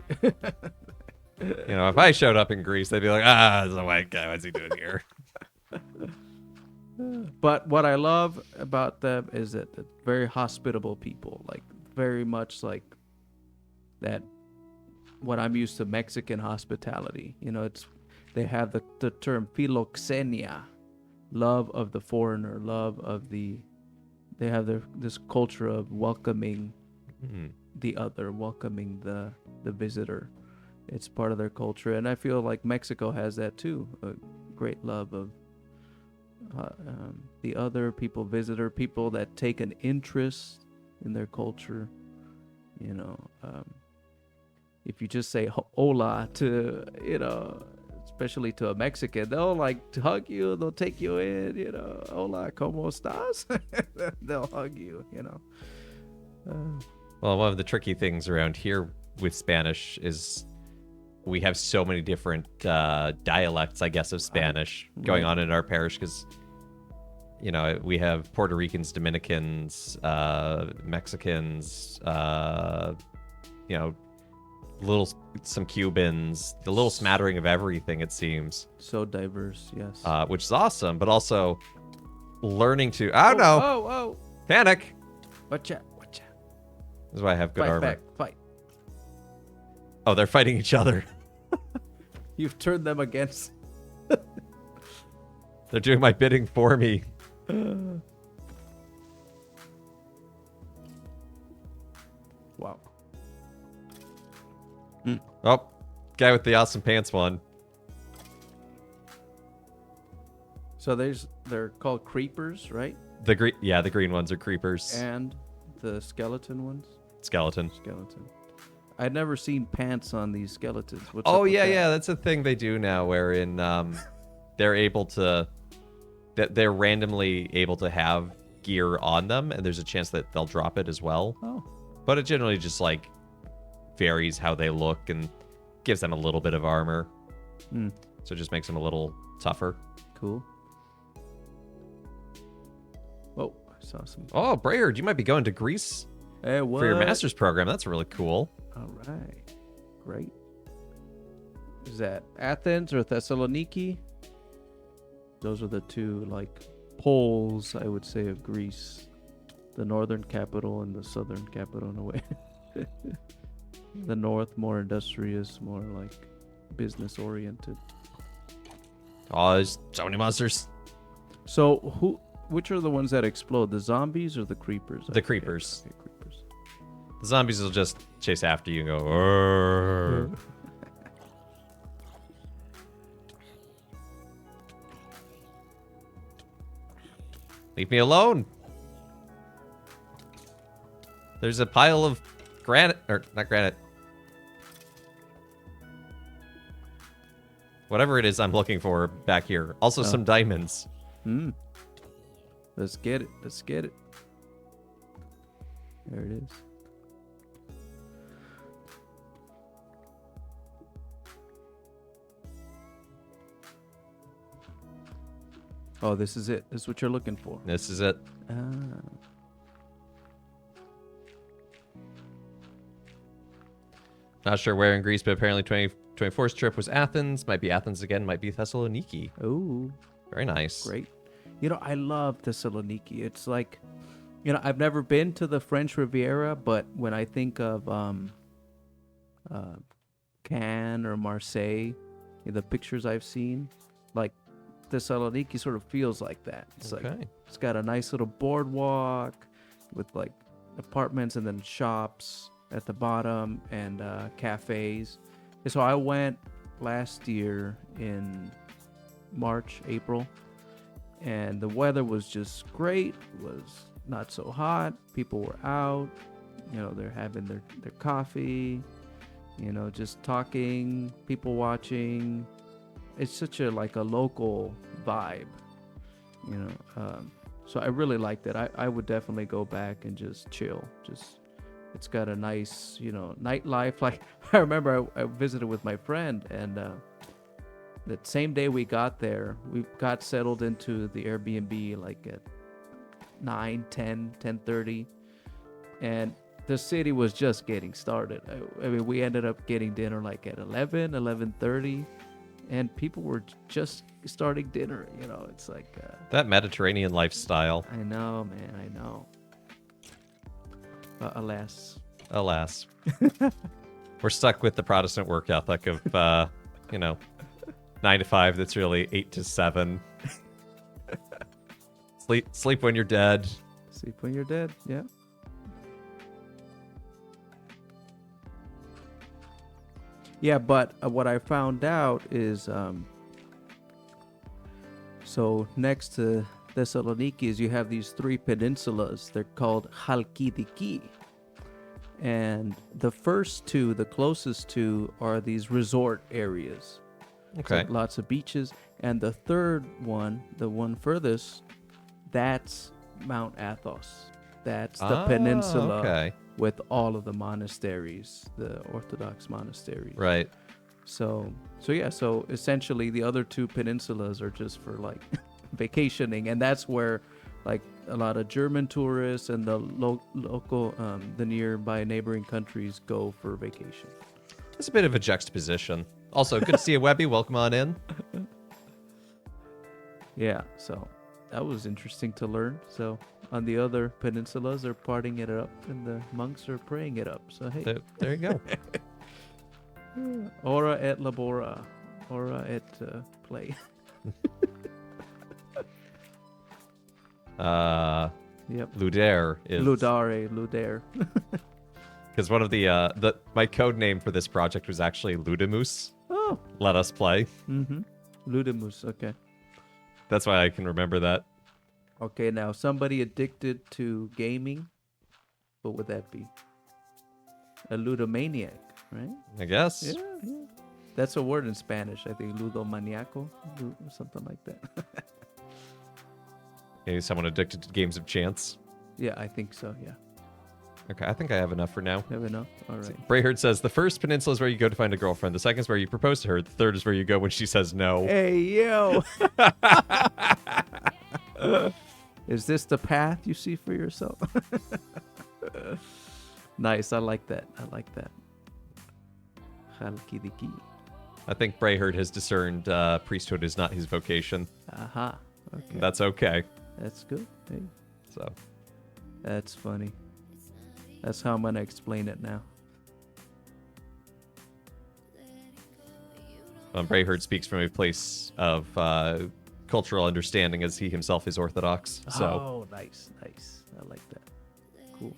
If I showed up in Greece, they'd be like, there's a white guy. What's he doing here? But what I love about them is that they're very hospitable people, like very much like that. What I'm used to Mexican hospitality, they have the term philoxenia, love of the foreigner, they have this culture of welcoming Hmm. the other, welcoming the visitor. It's part of their culture, and I feel like Mexico has that too, a great love of the other people, people that take an interest in their culture. If you just say hola to, especially to a Mexican, they'll like to hug you, they'll take you in, hola, ¿cómo estás? They'll hug you, Well, one of the tricky things around here with Spanish is we have so many different dialects, I guess, of Spanish going on in our parish because, we have Puerto Ricans, Dominicans, Mexicans, some Cubans, the little smattering of everything, it seems, So diverse, yes. which is awesome, but also learning to, I don't know, Oh, panic. watch out. This is why I have good Fight armor. back, fight. Oh, they're fighting each other. You've turned them against. They're doing my bidding for me. Wow. Oh, guy with the awesome pants won. So they're called creepers, right? The green ones are creepers. And the skeleton ones? Skeleton. Skeleton. I'd never seen pants on these skeletons. What's up Oh with yeah, that? yeah. That's a thing they do now, wherein they're able to, that they're randomly able to have gear on them, and there's a chance that they'll drop it as well. Oh, But it generally just like varies how they look and gives them a little bit of armor, so it just makes them a little tougher. cool. Oh, I saw some. Oh, Brayard, you might be going to Greece Hey, what? for your master's program. That's really cool. All right. Great. Is that Athens or Thessaloniki? Those are the two, like, poles, I would say, of Greece. The northern capital and the southern capital, in a way. The north, more industrious, more, like, business-oriented. Oh, there's so many monsters. So, which are the ones that explode? The zombies or the creepers? I The forget. creepers. Okay, creepers. The zombies will just chase after you and go, "Arr." Leave me alone. There's a pile of granite, or not granite. Whatever it is I'm looking for back here. Also some diamonds. Let's get it. Let's get it. There it is. Oh, this is it. This is what you're looking for. This is it. Ah. Not sure where in Greece, but apparently 24th trip was Athens. Might be Athens again. Might be Thessaloniki. Oh, Very nice. great. You know, I love Thessaloniki. It's like, you know, I've never been to the French Riviera, but when I think of Cannes or Marseille, the pictures I've seen, like Thessaloniki sort of feels like that. It's like Okay. it's got a nice little boardwalk with like apartments and then shops at the bottom and cafes. And so I went last year in March, April, and the weather was just great. It was not so hot. People were out, you know, they're having their coffee, you know, just talking, people watching. It's such a like a local vibe, you know. So I really liked it. I would definitely go back and just chill. Just it's got a nice, you know, nightlife. Like I remember I visited with my friend, and that same day we got there, we got settled into the Airbnb like at 9, 10, 10:30, and the city was just getting started. I mean, we ended up getting dinner like at 11, 11:30, and people were just starting dinner. You know, it's like That Mediterranean lifestyle. I know, man, I know. Alas. Alas. We're stuck with the Protestant work ethic of, you know, 9 to 5. That's really 8 to 7. Sleep when you're dead. Sleep when you're dead. Yeah. Yeah, but what I found out is, so next to Thessaloniki is you have these 3 peninsulas. They're called Halkidiki. And the first 2, the closest 2, are these resort areas. It's Okay. like lots of beaches. And the third one, the one furthest, that's Mount Athos. That's the peninsula Okay. with all of the monasteries, the Orthodox monasteries. Right. So essentially the other 2 peninsulas are just for like vacationing, and that's where like a lot of German tourists and the local the nearby neighboring countries go for vacation. It's a bit of a juxtaposition. Also, good to see you, Webby. Welcome on in. Yeah, so that was interesting to learn. So on the other peninsulas, they're partying it up, and the monks are praying it up. So hey, There you go. ora et labora, ora et play. Yep. Ludaire is Ludare. because one of the my code name for this project was actually Ludimus. Oh. Let us play. Mm-hmm. Ludimus. Okay. That's why I can remember that. Okay. Now, somebody addicted to gaming, what would that be? A ludomaniac, right? I guess. Yeah. That's a word in Spanish. I think ludomaniaco, or something like that. Maybe someone addicted to games of chance. Yeah, I think so. Yeah. Okay, I think I have enough for now. Have enough. All right. Brayherd says the first peninsula is where you go to find a girlfriend. The second is where you propose to her. The third is where you go when she says no. Hey yo. Is this the path you see for yourself? Nice. I like that. Halkidiki. I think Brayherd has discerned priesthood is not his vocation. Aha. Okay. That's okay. That's good. Hey, So that's funny. That's how I'm gonna explain it now. Brayherd speaks from a place of cultural understanding as he himself is Orthodox. So Oh, nice. I like that. Cool.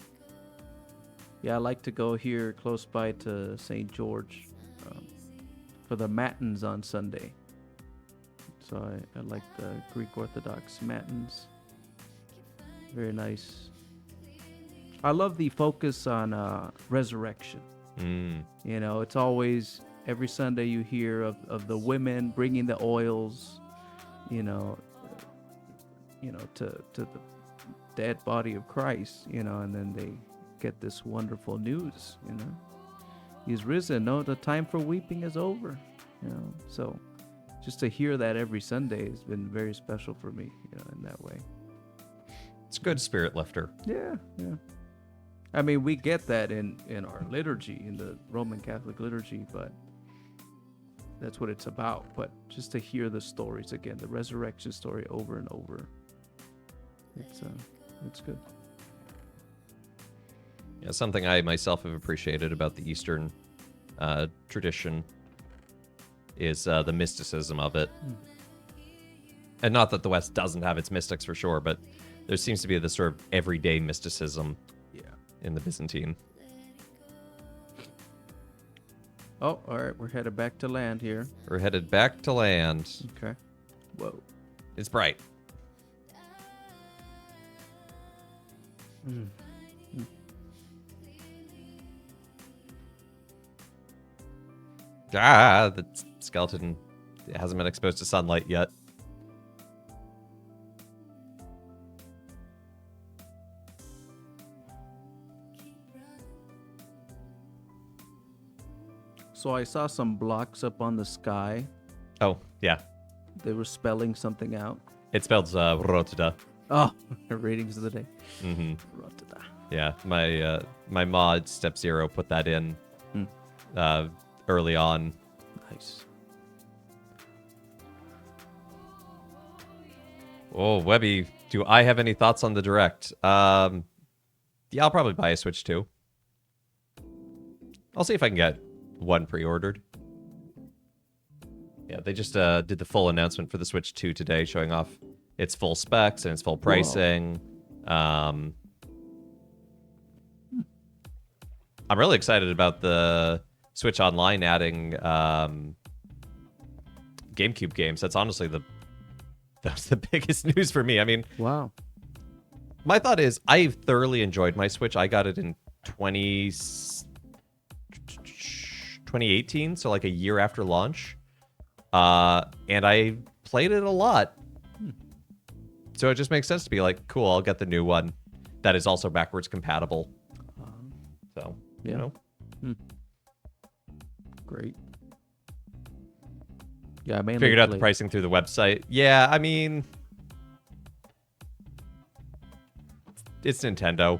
Yeah, I like to go here close by to St. George for the matins on Sunday. So I like the Greek Orthodox matins. Very nice. I love the focus on resurrection. You know, it's always every Sunday you hear of the women bringing the oils, to the dead body of Christ, and then they get this wonderful news, he's risen. No, the time for weeping is over, So just to hear that every Sunday has been very special for me, in that way. it's a good spirit lifter. Yeah. I mean, we get that in our liturgy, in the Roman Catholic liturgy, but that's what it's about. But just to hear the stories again, the resurrection story over and over, it's good. Yeah, something I myself have appreciated about the Eastern tradition is the mysticism of it. And not that the West doesn't have its mystics for sure, but there seems to be this sort of everyday mysticism in the Byzantine. Oh, all right. We're headed back to land here. We're headed back to land. Okay. Whoa. It's bright. The skeleton hasn't been exposed to sunlight yet. So I saw some blocks up on the sky. Oh, yeah. They were spelling something out. It spells Rotda. Oh, ratings of the day. Mm-hmm. Rotda. Yeah, my mod Step Zero put that in early on. Nice. Oh, Webby, do I have any thoughts on the Direct? Yeah, I'll probably buy a Switch 2. I'll see if I can get one pre-ordered. Yeah, they just did the full announcement for the Switch 2 today, showing off its full specs and its full pricing. I'm really excited about the Switch Online adding GameCube games. That's honestly that's the biggest news for me. I mean, Wow. my thought is I've thoroughly enjoyed my Switch. I got it in 2018, so like a year after launch. And I played it a lot. So it just makes sense to be like, cool, I'll get the new one that is also backwards compatible. So, Yeah. Great. Yeah, I mainly figured out the played- pricing through the website. Yeah, I mean, it's Nintendo.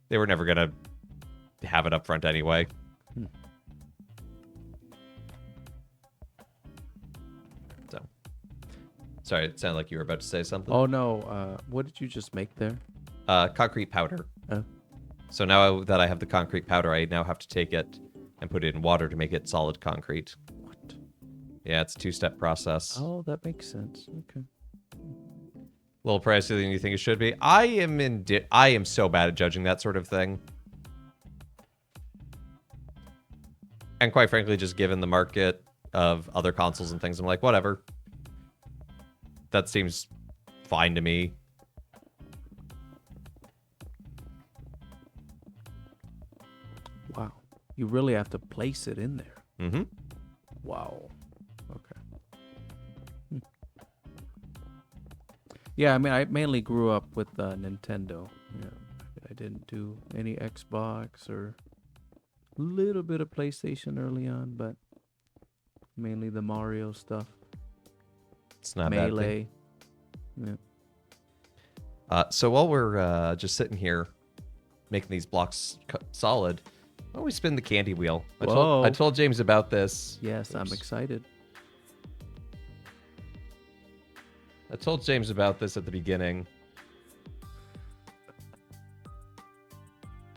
They were never gonna have it up front anyway. So, sorry, it sounded like you were about to say something. Oh no, what did you just make there? Concrete powder. Oh. So now that I have the concrete powder, I now have to take it and put it in water to make it solid concrete. What? Yeah, it's a two-step process. Oh, that makes sense. Okay. A little pricier than you think it should be. I am so bad at judging that sort of thing. And quite frankly, just given the market of other consoles and things, I'm like, whatever. That seems fine to me. Wow. You really have to place it in there. Mm-hmm. Wow. Okay. Yeah, I mean, I mainly grew up with Nintendo. Yeah, I didn't do any Xbox or a little bit of PlayStation early on, but mainly the Mario stuff. It's not a bad thing. Melee. Yeah. So while we're just sitting here making these blocks solid, why don't we spin the candy wheel? Whoa. I told James about this. Yes, I'm Oops. excited. I told James about this at the beginning.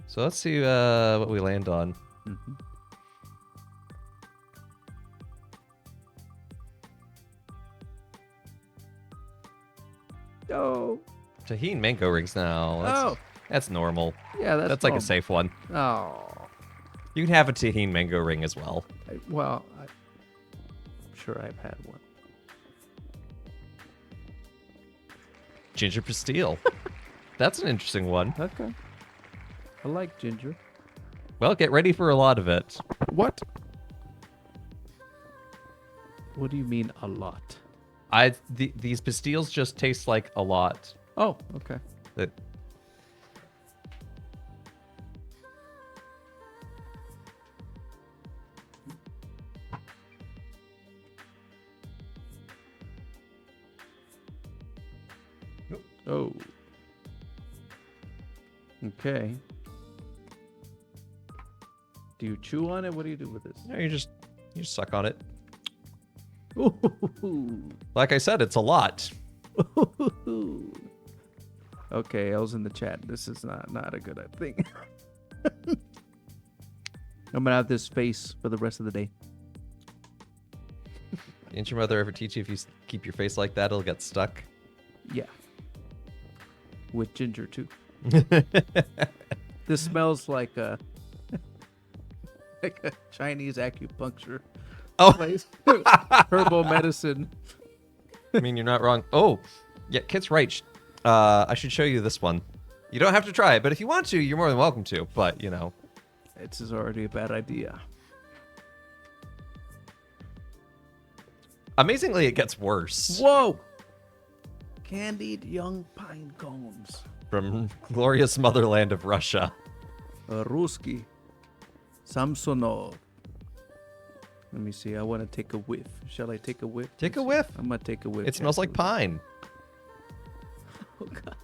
So let's see what we land on. Mm-hmm. Oh. Tahini mango rings now. That's normal. Yeah, That's like a normal. safe one. Oh. You can have a tahini mango ring as well. I'm sure I've had one. Ginger pastille. That's an interesting one. Okay. I like ginger. Well, get ready for a lot of it. What? What do you mean a lot? These pastilles just taste like a lot. Oh, okay. That Oh. Okay. Do you chew on it? What do you do with this? you just suck on it. Ooh. Like I said, it's a lot. Okay, I was in the chat. This is not a good thing. I'm gonna have this face for the rest of the day. Didn't your mother ever teach you if you keep your face like that, it'll get stuck? Yeah. With ginger too. This smells like a Chinese acupuncture Oh, place. Herbal medicine. I mean, you're not wrong. Oh, yeah, Kit's right. I should show you this one. You don't have to try it, but if you want to, you're more than welcome to. But, you know. This is already a bad idea. Amazingly, it gets worse. Whoa! Candied young pine cones. From glorious motherland of Russia. Ruski. Samsonov. Let me see. I want to take a whiff. Shall I take a whiff? Take a whiff. I'm going to take a whiff. It smells like pine. Oh, God.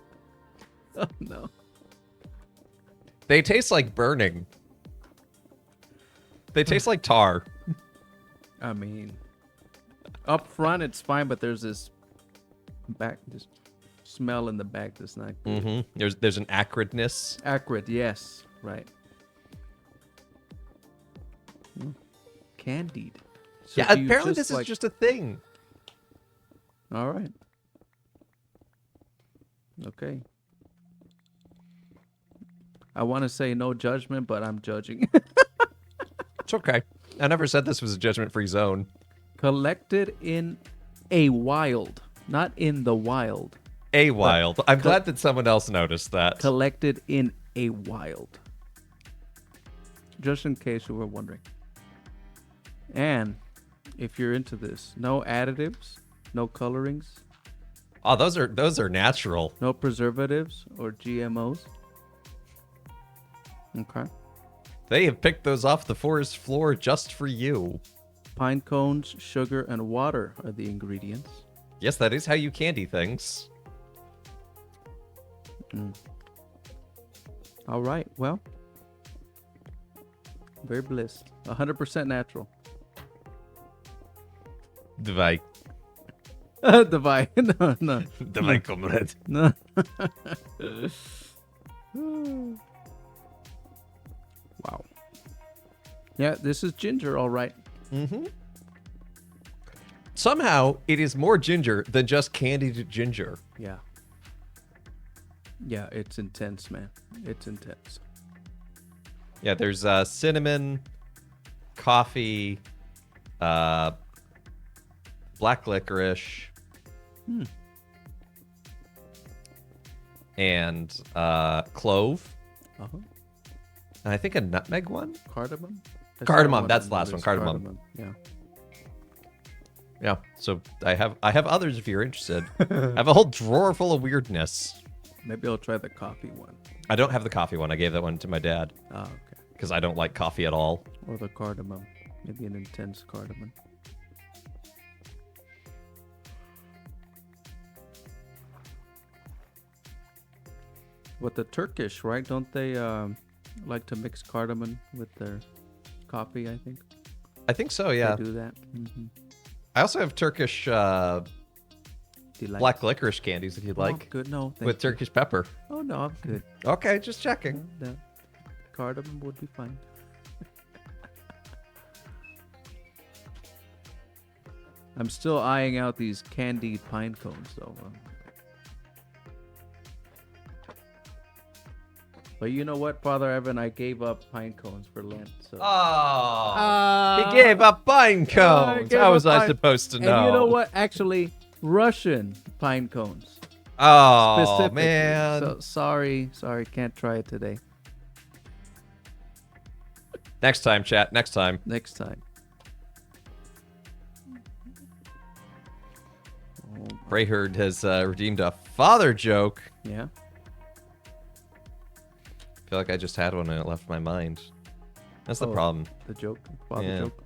Oh, no. They taste like burning. They taste like tar. I mean, up front it's fine, but there's this smell in the back that's not good. Mm-hmm. There's an acridness. Acrid, yes. Right. Candied. So Yeah, do you apparently just, this is just a thing. All right. Okay. I want to say no judgment, but I'm judging. It's okay. I never said this was a judgment-free zone. Collected in a wild, not in the wild. A wild. I'm glad that someone else noticed that. Collected in a wild. Just in case you were wondering. And if you're into this, no additives, no colorings, Oh, those are natural. no preservatives or GMOs. Okay. They have picked those off the forest floor just for you. Pine cones, sugar, and water are the ingredients. Yes, that is how you candy things. All right. Well, very bliss. 100% natural. Dawaj. Dawaj. No, no. Dawaj, comrade. No. Wow. Yeah, this is ginger, all right. Mm-hmm. Somehow, it is more ginger than just candied ginger. Yeah. Yeah, it's intense, man. It's intense. Yeah, there's cinnamon, coffee, black licorice, and clove, Uh-huh. and I think a nutmeg one. Cardamom? Cardamom, that's the last one, cardamom. Yeah. Yeah, so I have others if you're interested. I have a whole drawer full of weirdness. Maybe I'll try the coffee one. I don't have the coffee one. I gave that one to my dad Oh, okay. because I don't like coffee at all. Or the cardamom. Maybe an intense cardamom. With the Turkish, right? Don't they like to mix cardamom with their coffee, I think? I think so, yeah. They do that. Mm-hmm. I also have Turkish black licorice candies if you'd like, good. No, thank with you. Turkish pepper. Oh, no, I'm good. Okay, just checking. No. Cardamom would be fine. I'm still eyeing out these candied pine cones, though. But you know what, Father Evan? I gave up pine cones for Lent. So. Oh, he gave up pine cones. gave How was up I pine- supposed to know? And you know what? Actually, Russian pine cones. Oh, Specifically. man. So sorry, can't try it today. Next time, chat. Next time. Next time. Oh, Brayherd has redeemed a father joke. yeah. I feel like I just had one and it left my mind. That's the Oh. problem. The joke. Father Yeah. joke.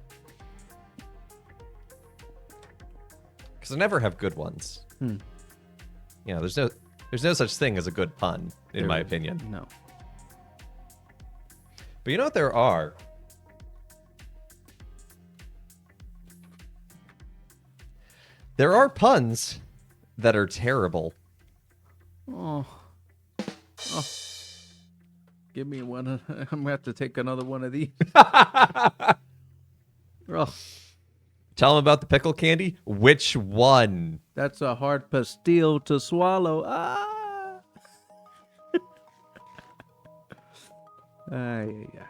Because I never have good ones. Hmm. You know, there's no such thing as a good pun, in There my is- opinion. No. But you know what there are? There are puns that are terrible. Oh. Oh. Give me one. I'm going to have to take another one of these. Oh. Tell them about the pickle candy. Which one? That's a hard pastille to swallow. Ah. Ay, ay, ay.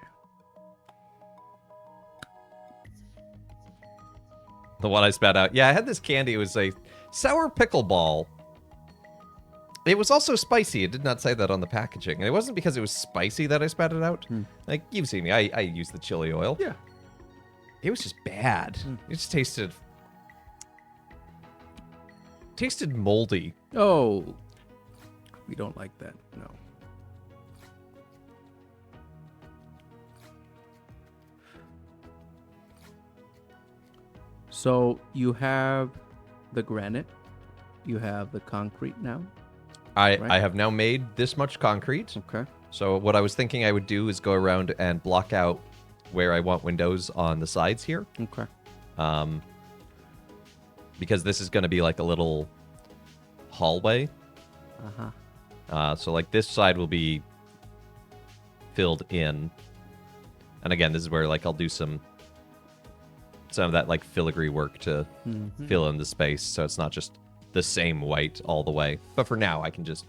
The one I spat out. Yeah, I had this candy. It was a sour pickle ball. It was also spicy. It did not say that on the packaging. And it wasn't because it was spicy that I spat it out. Like, you've seen me. I use the chili oil. Yeah. It was just bad. It just tasted moldy. Oh. We don't like that. No. So you have the granite. You have the concrete now. I Right. have now made this much concrete. Okay. So what I was thinking I would do is go around and block out where I want windows on the sides here. Okay. Because this is going to be like a little hallway. Uh-huh. So like this side will be filled in. And again, this is where like I'll do some of that like filigree work to fill in the space. So it's not just the same white all the way. But for now, I can just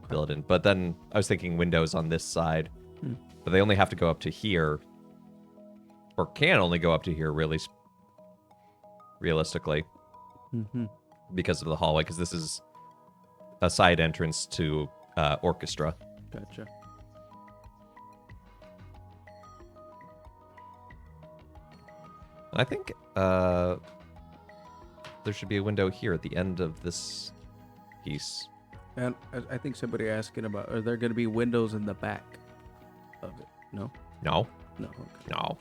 fill it in. But then I was thinking windows on this side. But they only have to go up to here. Or can only go up to here really realistically. Because of the hallway. Because this is a side entrance to orchestra. Gotcha. I think there should be a window here at the end of this piece. And I think somebody asking about, are there going to be windows in the back of it? No? No, No. Okay. no.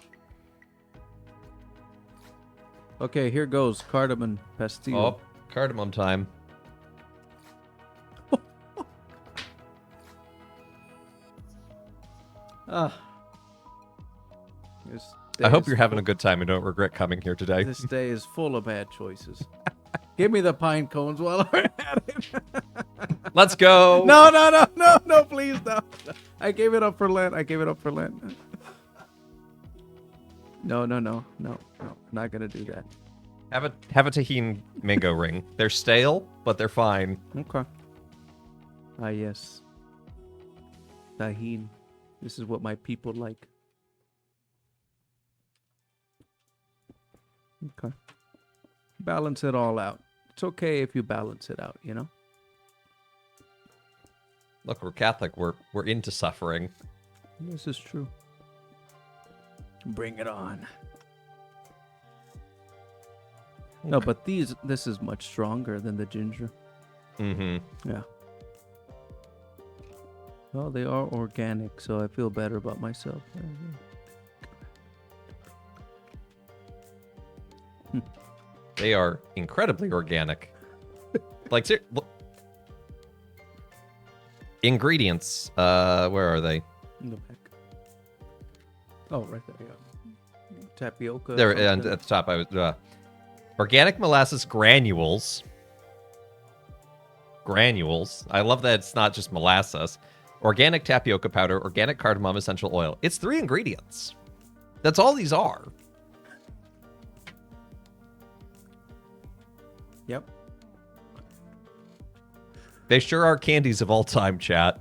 Okay, here goes cardamom pastille. Oh, cardamom time. Ah. This I hope day you're is having a good time and don't regret coming here today. This day is full of bad choices. Give me the pine cones while we're at it. Let's go. No, please, no. I gave it up for Lent. No. Not going to do that. Have a tahini mango ring. They're stale, but they're fine. Okay. Ah, yes. Tahine. This is what my people like. Okay. Balance it all out. It's okay if you balance it out, you know? Look, we're Catholic. We're into suffering. This is true. Bring it on. No, but this is much stronger than the ginger. Mm-hmm. Yeah. Well, they are organic, so I feel better about myself. They are incredibly organic. Like, ingredients. Where are they? In the back. Oh, right there. Yeah. Tapioca. There, and something. at the top, I was organic molasses granules. Granules. I love that it's not just molasses. Organic tapioca powder, organic cardamom essential oil. It's 3 ingredients. That's all these are. Yep. They sure are candies of all time, chat.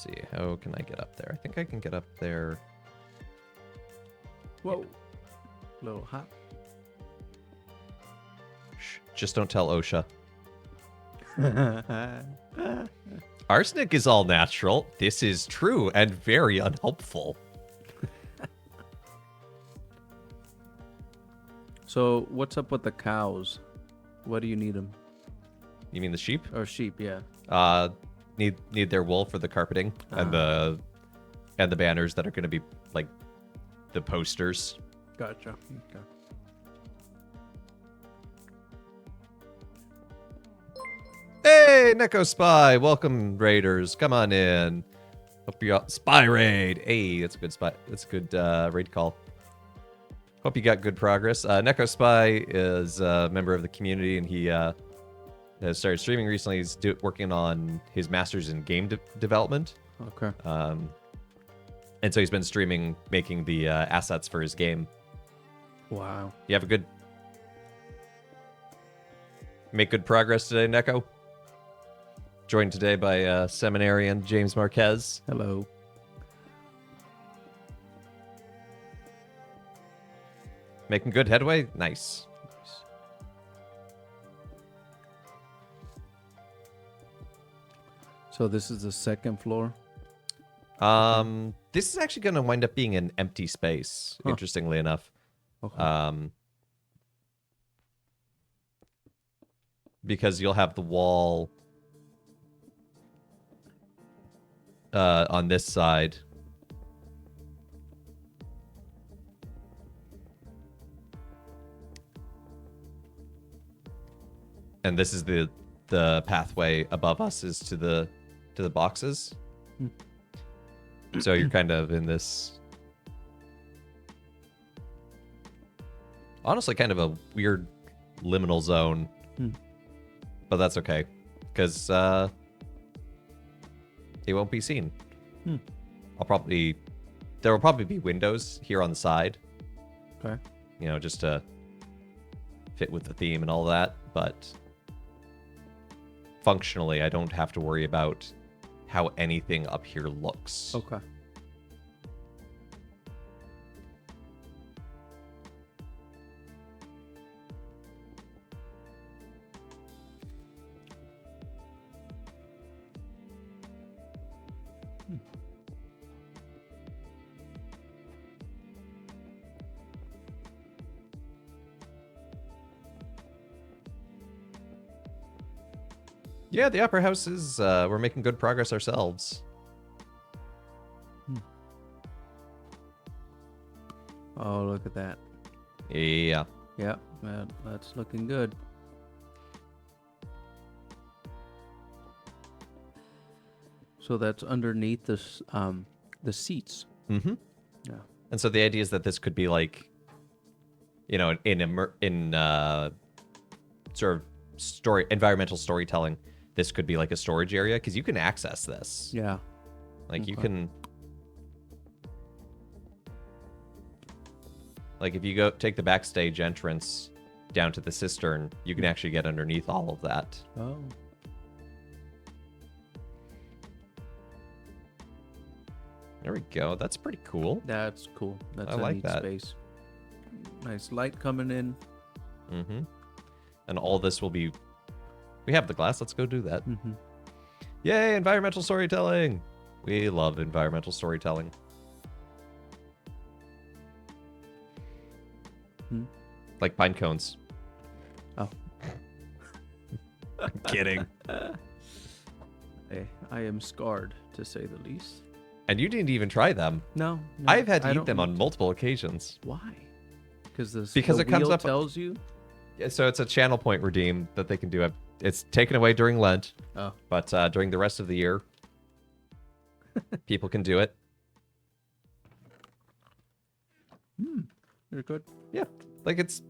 see. How can I get up there? I think I can get up there. Whoa. Little hot. Shh, just don't tell OSHA. Arsenic is all natural. This is true and very unhelpful. So what's up with the cows? What do you need them? You mean the sheep? Or sheep, yeah. Need their wool for the carpeting and the banners that are going to be like the posters. Gotcha. Okay. Hey, Neko Spy! Welcome, Raiders. Come on in. Hope you got Spy Raid. Hey, that's a good spy. That's a good raid call. Hope you got good progress. Neko Spy is a member of the community, and he has started streaming recently. He's working on his master's in game development. Okay. And so he's been streaming, making the assets for his game. Wow. You have a good... Make good progress today, Neko? Joined today by seminarian James Marquez. Hello. Making good headway? Nice. So this is the second floor? This is actually going to wind up being an empty space, interestingly enough. Okay. Because you'll have the wall on this side. And this is the pathway above us is to the boxes. So you're kind of in this honestly kind of a weird liminal zone. But that's okay, because it won't be seen. There will probably be windows here on the side. Okay. You know, just to fit with the theme and all that. But functionally, I don't have to worry about how anything up here looks. Okay. Yeah, the upper house is, we're making good progress ourselves. Oh, look at that. Yeah. Yeah, that's looking good. So that's underneath this, the seats. Mm-hmm. Yeah. And so the idea is that this could be like, you know, in sort of environmental storytelling, this could be like a storage area because you can access this. Yeah. Like you can, like if you go take the backstage entrance down to the cistern, you can actually get underneath all of that. Oh. There we go. That's pretty cool. That's cool. That's I a like neat that. space. Nice light coming in. Mm-hmm. And all this will be... We have the glass. Let's go do that. Mm-hmm. Yay, environmental storytelling. We love environmental storytelling. Like pine cones. Oh. I'm kidding. Hey, I am scarred, to say the least. And you didn't even try them. No. I've had to I eat don't them need on multiple occasions. Why? Because the it comes wheel up- tells you. Yeah, so it's a channel point redeem that they can do. It's taken away during Lent, Oh. but during the rest of the year, people can do it. You're good. Yeah, like it's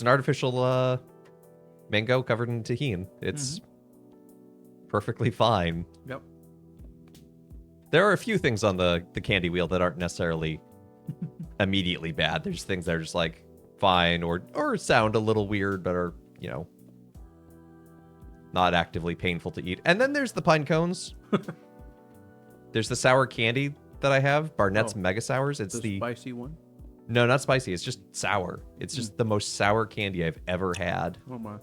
an artificial mango covered in tahini. It's perfectly fine. Yep. There are a few things on the candy wheel that aren't necessarily immediately bad. There's things that are just like fine or sound a little weird, but are, you know, not actively painful to eat. And then there's the pine cones. There's the sour candy that I have, Barnett's Oh. Mega Sours. It's The the spicy one. no, not spicy. It's just sour. It's just the most sour candy I've ever had. Oh my.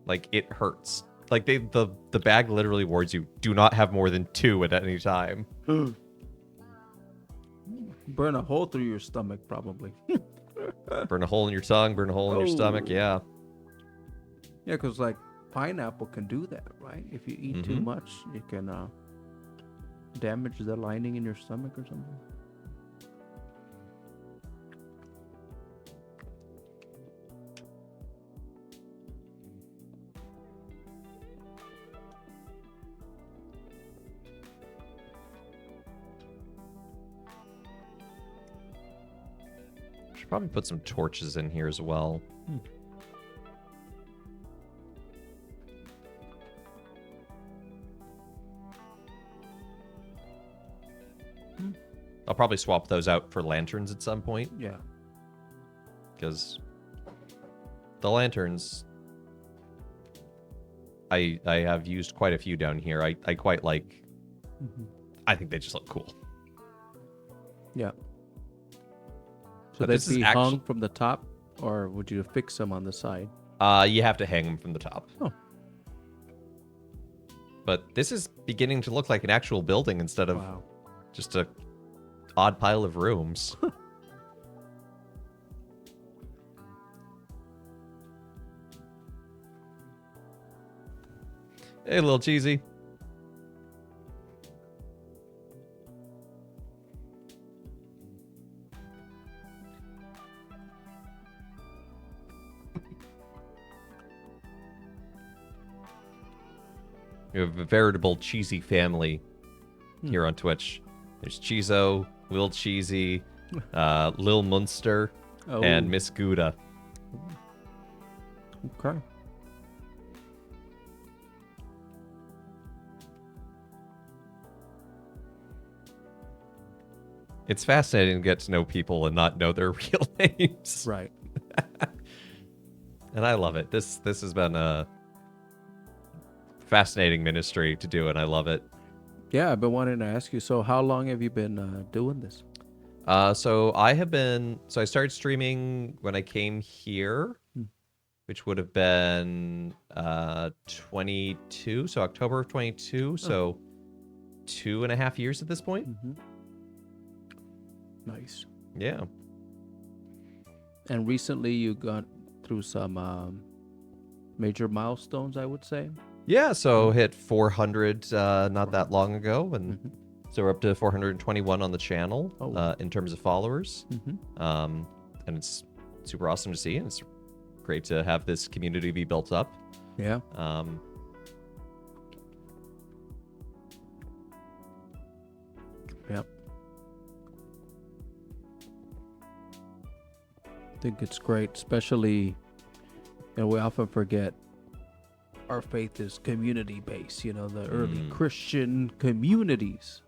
Like it hurts. Like the bag literally warns you, do not have more than 2 at any time. Burn a hole through your stomach, probably. Burn a hole in your tongue, burn a hole in your stomach. Oh. Yeah. Yeah, because like pineapple can do that, right? If you eat too Mhm. much, it can damage the lining in your stomach or something. Should probably put some torches in here as well. I'll probably swap those out for lanterns at some point, Yeah. because the lanterns, I have used quite a few down here. I quite like. I think they just look cool. Yeah. So But they'd this is be actu- hung from the top, or would you fix them on the side? You have to hang them from the top. Oh. But this is beginning to look like an actual building instead of Wow. just a odd pile of rooms. Hey, little cheesy. We have a veritable cheesy family here on Twitch. There's Chizo, Lil Cheesy, Lil Munster, Oh. and Miss Gouda. Okay. It's fascinating to get to know people and not know their real names. Right. And I love it. This has been a fascinating ministry to do, and I love it. Yeah, I've been wanting to ask you. So, how long have you been doing this? So I started streaming when I came here, which would have been 22, so October of 22, so 2.5 years at this point. Nice. Yeah. And recently, you got through some major milestones, I would say. Yeah, so hit 400 not that long ago, and so we're up to 421 on the channel in terms of followers. And it's super awesome to see, and it's great to have this community be built up. Yeah. Yep. I think it's great, especially, we often forget our faith is community based, the early Christian communities,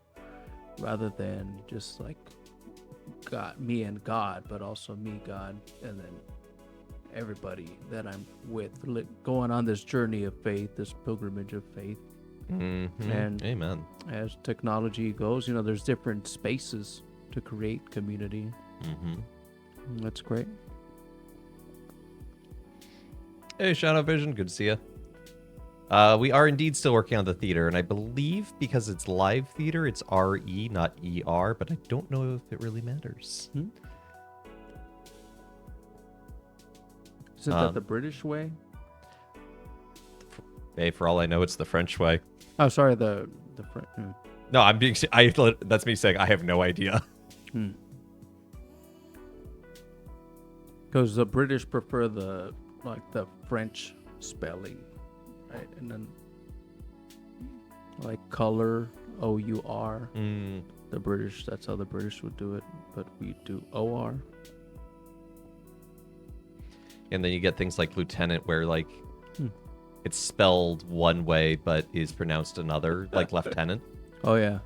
rather than just like God, me and God, but also me, God, and then everybody that I'm with, going on this journey of faith, this pilgrimage of faith. And Amen. as technology goes, there's different spaces to create community. That's great. Hey, Shadow Vision, good to see you. We are indeed still working on the theater, and I believe because it's live theater, it's RE, not ER, but I don't know if it really matters. Isn't that the British way? Hey, for all I know, it's the French way. Oh, sorry, the French. No, I'm being. That's me saying I have no idea. Because the British prefer the French spelling, right? And then like color, OUR. The British, that's how the British would do it, but we do OR. And then you get things like lieutenant, where like it's spelled one way but is pronounced another, like lieutenant. Oh yeah.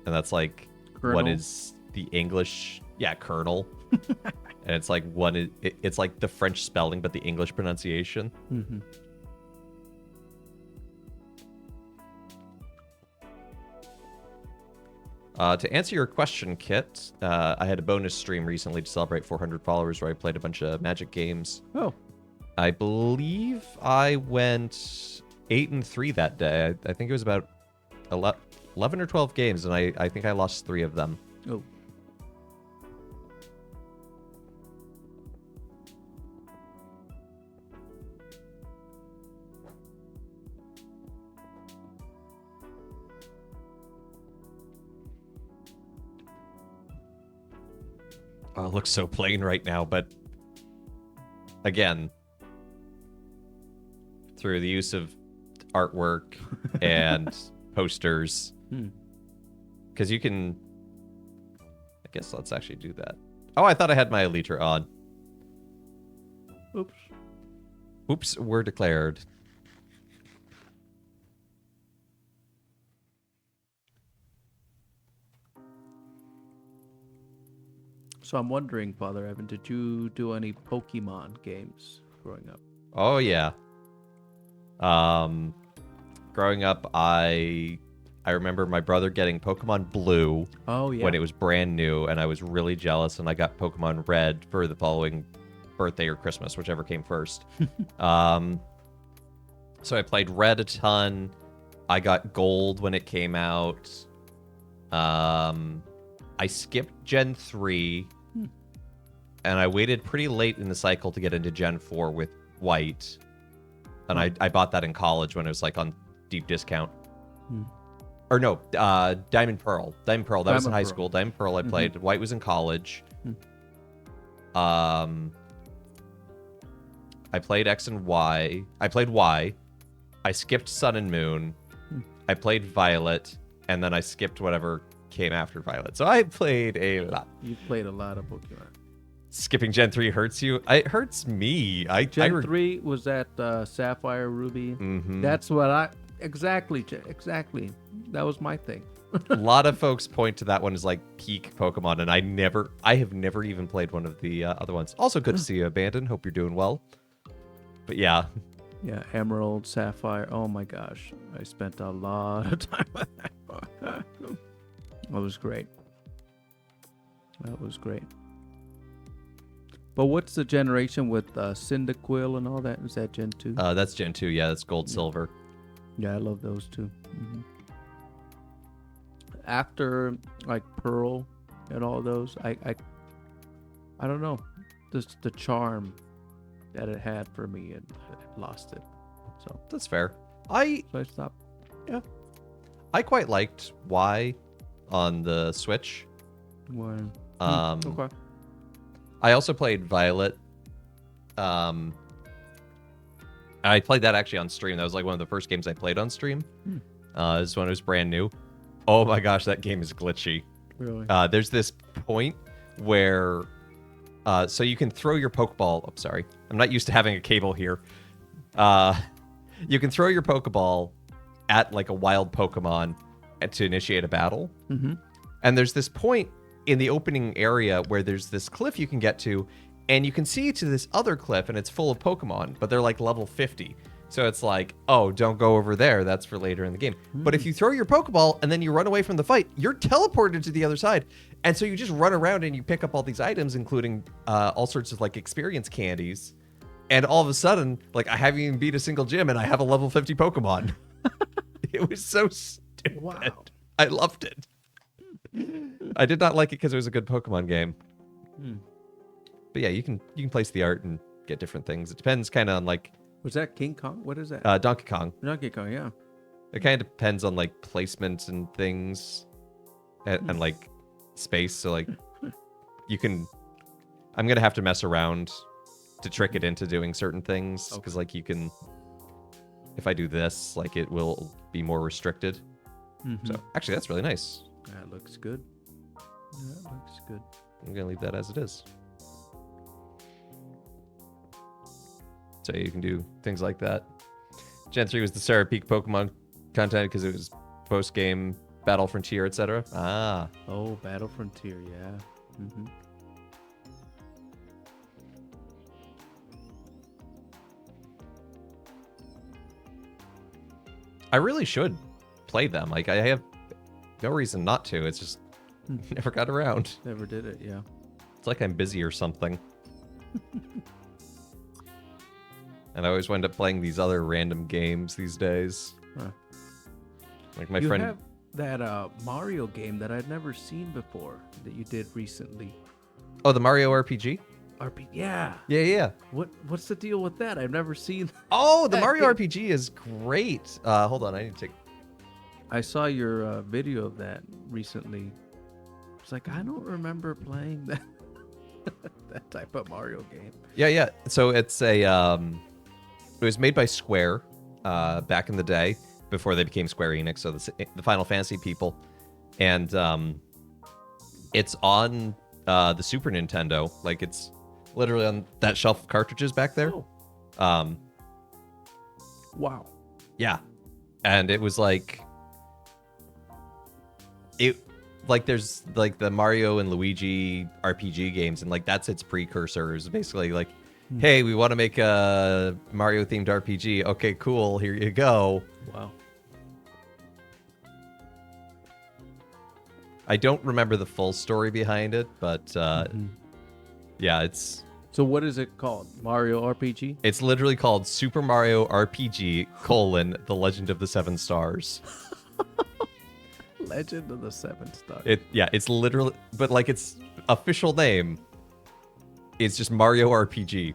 And that's like Colonel. what is the English? Yeah, colonel. And it's like it's like the French spelling but the English pronunciation. To answer your question, Kit, I had a bonus stream recently to celebrate 400 followers where I played a bunch of Magic games. Oh, I believe I went 8-3 that day. I think it was about 11 or 12 games, and I think I lost 3 of them. oh. Oh, it looks so plain right now, but again, through the use of artwork and posters, because you can. I guess let's actually do that. Oh, I thought I had my Elytra on. Oops. Oops, we're declared. So I'm wondering, Father Evan, did you do any Pokemon games growing up? Oh yeah. Growing up, I remember my brother getting Pokemon Blue Oh yeah. when it was brand new, and I was really jealous, and I got Pokemon Red for the following birthday or Christmas, whichever came first. So I played Red a ton. I got Gold when it came out. I skipped Gen 3, and I waited pretty late in the cycle to get into Gen 4 with White. And I bought that in college when it was like on deep discount. Or no, Diamond Pearl. Diamond Pearl, that was in high school. Diamond Pearl I played. White was in college. I played X and Y. I played Y. I skipped Sun and Moon. I played Violet. And then I skipped whatever came after Violet. So I played a lot. You played a lot of Pokemon. Skipping Gen 3 hurts you? It hurts me. Gen 3 was that Sapphire, Ruby. That's what exactly. That was my thing. A lot of folks point to that one as like peak Pokemon, and I have never even played one of the other ones. Also, good to see you, Abandon. Hope you're doing well. But yeah. Yeah, Emerald, Sapphire. Oh my gosh. I spent a lot of time with that. That was great. That was great. But what's the generation with Cyndaquil and all that? Is that Gen 2? That's Gen 2. Yeah, that's Gold, Silver. Yeah, I love those too. After like Pearl and all those, I don't know, just the charm that it had for me, and I lost it. So That's fair. so I stopped. I quite liked Y on the Switch. When, Okay. I also played Violet. I played that actually on stream. That was like one of the first games I played on stream. This one was brand new. Oh my gosh, that game is glitchy. Really? There's this point where, so you can throw your Pokeball. I'm sorry, I'm not used to having a cable here. You can throw your Pokeball at like a wild Pokemon to initiate a battle. And there's this point in the opening area where there's this cliff you can get to, and you can see to this other cliff, and it's full of Pokemon, but they're like level 50. So it's like, oh, don't go over there. That's for later in the game. But if you throw your Pokeball and then you run away from the fight, you're teleported to the other side. And so you just run around and you pick up all these items, including all sorts of like experience candies. And all of a sudden, like, I haven't even beat a single gym and I have a level 50 Pokemon. It was so stupid. Wow. I loved it. I did not like it because it was a good Pokemon game. But yeah, you can place the art and get different things. It depends kind of on like Was that King Kong? What is that? Donkey Kong. Donkey Kong, yeah. It kind of depends on like placement and things, and like space. So like you can. I'm gonna have to mess around to trick it into doing certain things because like you can. If I do this, like it will be more restricted. So actually, that's really nice. That looks good. That looks good. I'm gonna leave that as it is. So you can do things like that. Gen 3 was the Sarah Peak Pokemon content because it was post-game Battle Frontier, etc. Ah. Oh, Battle Frontier, yeah. I really should play them. Like I have No reason not to. It's just never got around. Never did it. Yeah. It's like I'm busy or something. And I always wind up playing these other random games these days. Huh. Like my you friend. have that Mario game that I'd never seen before that you did recently. Oh, the Mario RPG? Yeah. Yeah. What's the deal with that? I've never seen. Oh, the that Mario game. RPG is great. Hold on, I need to take. I saw your video of that recently. It's like I don't remember playing that that type of Mario game. Yeah. So it's a. It was made by Square, back in the day before they became Square Enix. So the Final Fantasy people, and it's on the Super Nintendo. Like it's literally on that shelf of cartridges back there. Oh. Wow. Yeah, and it was like it. Like there's like the Mario and Luigi RPG games, and like that's its precursor. It's basically like, hey, we want to make a Mario themed RPG. Okay, cool. Here you go. Wow. I don't remember the full story behind it, but yeah, it's So what is it called? Mario RPG? it's literally called Super Mario RPG: The Legend of the Seven Stars. Legend of the Seven Stars. It's literally, but like its official name is just Mario RPG.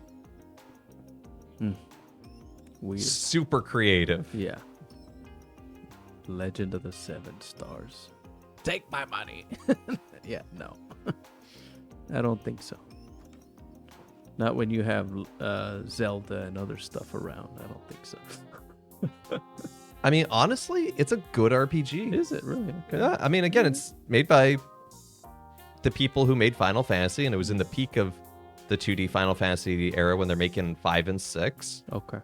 Weird. Super creative. Yeah. Legend of the Seven Stars. Take my money. Yeah, no. I don't think so. Not when you have Zelda and other stuff around. I don't think so. I mean, honestly, it's a good RPG. Is it really? Okay. Yeah, I mean, again, it's made by the people who made Final Fantasy, and it was in the peak of the 2D Final Fantasy era when they're making 5 and 6. Okay.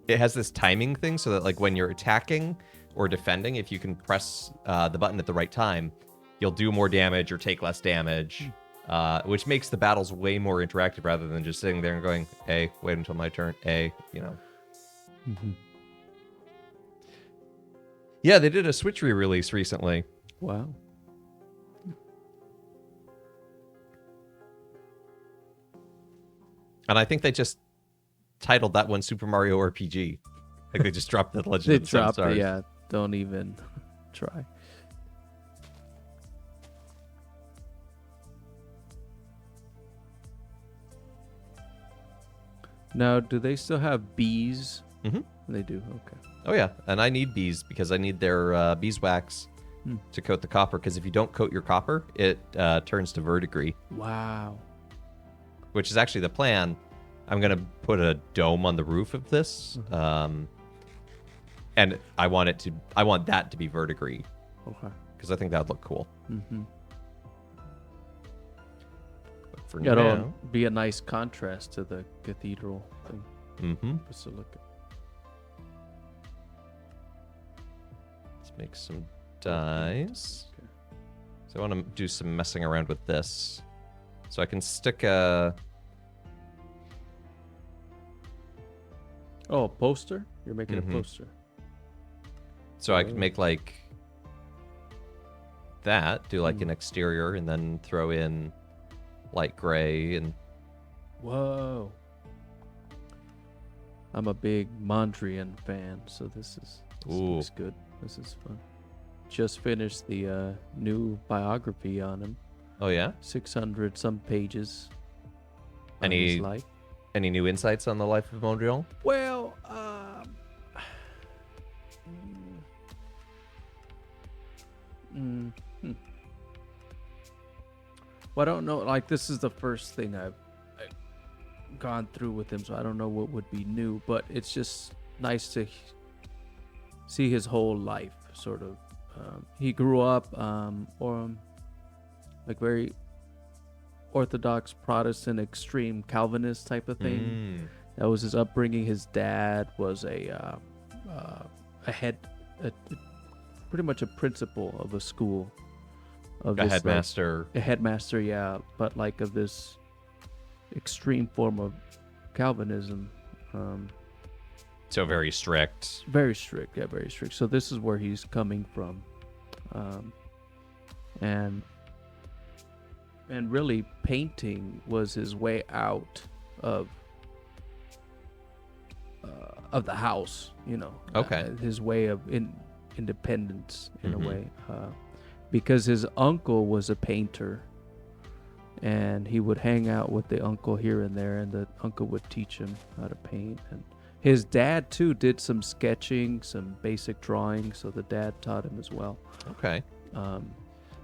It has this timing thing so that like when you're attacking or defending, if you can press the button at the right time, you'll do more damage or take less damage, which makes the battles way more interactive rather than just sitting there and going, hey, wait until my turn, you know. Mm-hmm. Yeah, they did a Switch re-release recently. Wow. And I think they just titled that one Super Mario RPG. Like they just dropped the Legend They of the Seven dropped Stars. it. Yeah. Don't even try. Now, do they still have bees? Mhm. They do. Okay. Oh yeah, and I need bees because I need their beeswax to coat the copper. Because if you don't coat your copper, it turns to verdigris, Wow. which is actually the plan. I'm gonna put a dome on the roof of this, and I want that to be verdigris Okay. because I think that'd look cool. Mm-hmm. But for Yeah, now, it'll be a nice contrast to the cathedral thing, basilica. Let's make some dies. Okay. So I want to do some messing around with this, so I can stick a. Oh, a poster? You're making Mhm. a poster. So I could make like that, do like an exterior, and then throw in light gray and Whoa. I'm a big Mondrian fan, so this Ooh. looks good. This is fun. Just finished the new biography on him. oh yeah. 600 some pages. on Any- his life. Any new insights on the life of Mondrian? Well, well, I don't know. Like, this is the first thing I've gone through with him, so I don't know what would be new. But it's just nice to see his whole life, sort of. He grew up, like very Orthodox Protestant, extreme Calvinist type of thing. That was his upbringing. His dad was a pretty much a principal of a school. Of A this, like, headmaster. a headmaster, yeah, but like of this extreme form of Calvinism. So very strict. Very strict, yeah, very strict. So this is where he's coming from, and really painting was his way out of the house, Okay. his way of independence in a way, because his uncle was a painter, and he would hang out with the uncle here and there, and the uncle would teach him how to paint. And his dad too did some sketching, some basic drawing, so the dad taught him as well. Okay.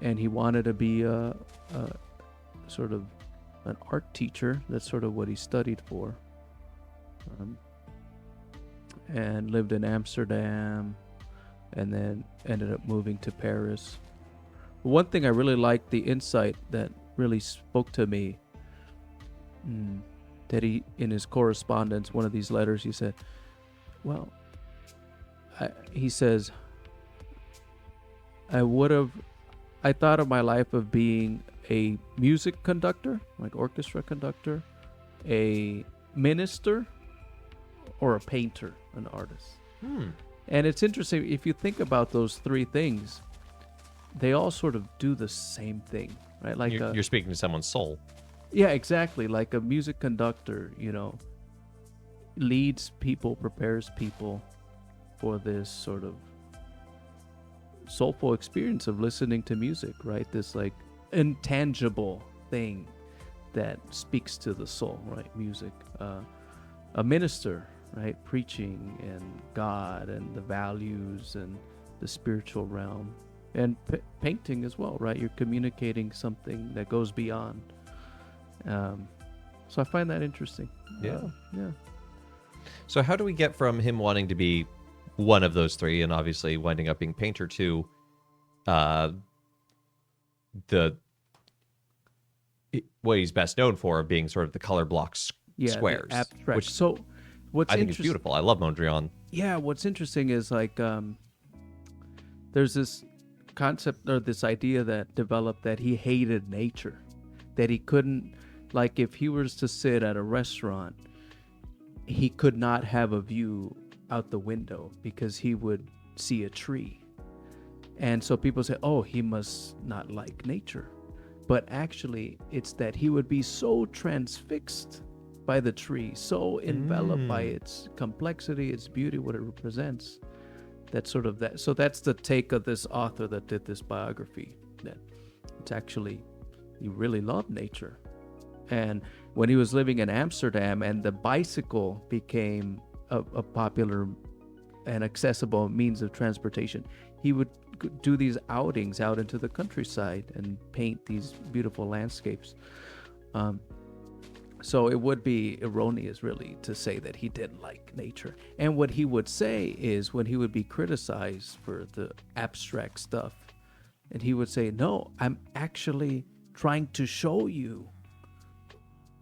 And he wanted to be a sort of an art teacher. That's sort of what he studied for. And lived in Amsterdam, and then ended up moving to Paris. One thing I really liked, the insight that really spoke to me, that he, in his correspondence, one of these letters, he said, well, he says, I thought of my life of being a music conductor, like orchestra conductor, a minister, or a painter, an artist. And it's interesting, if you think about those three things, they all sort of do the same thing, right? Like You're speaking to someone's soul. yeah, exactly. Like a music conductor, leads people, prepares people for this sort of soulful experience of listening to music, right? This like intangible thing that speaks to the soul, right? Music. A minister, right? Preaching and God and the values and the spiritual realm. And painting as well, right? You're communicating something that goes beyond. So I find that interesting. Yeah. Yeah. So how do we get from him wanting to be one of those three and obviously winding up being painter to what he's best known for being sort of the color block Yeah, squares, the abstract. which So what's I think is interesting? beautiful. I love Mondrian. Yeah, what's interesting is like there's this concept or this idea that developed that he hated nature, that he couldn't, like if he was to sit at a restaurant, he could not have a view out the window because he would see a tree. And so people say, oh, he must not like nature. But actually, it's that he would be so transfixed by the tree, so enveloped by its complexity, its beauty, what it represents. That's sort of that. So that's the take of this author that did this biography, that it's actually, he really loved nature. And when he was living in Amsterdam and the bicycle became a popular and accessible means of transportation, he would do these outings out into the countryside and paint these beautiful landscapes. So it would be erroneous, really, to say that he didn't like nature. And what he would say is, when he would be criticized for the abstract stuff, and he would say, no, I'm actually trying to show you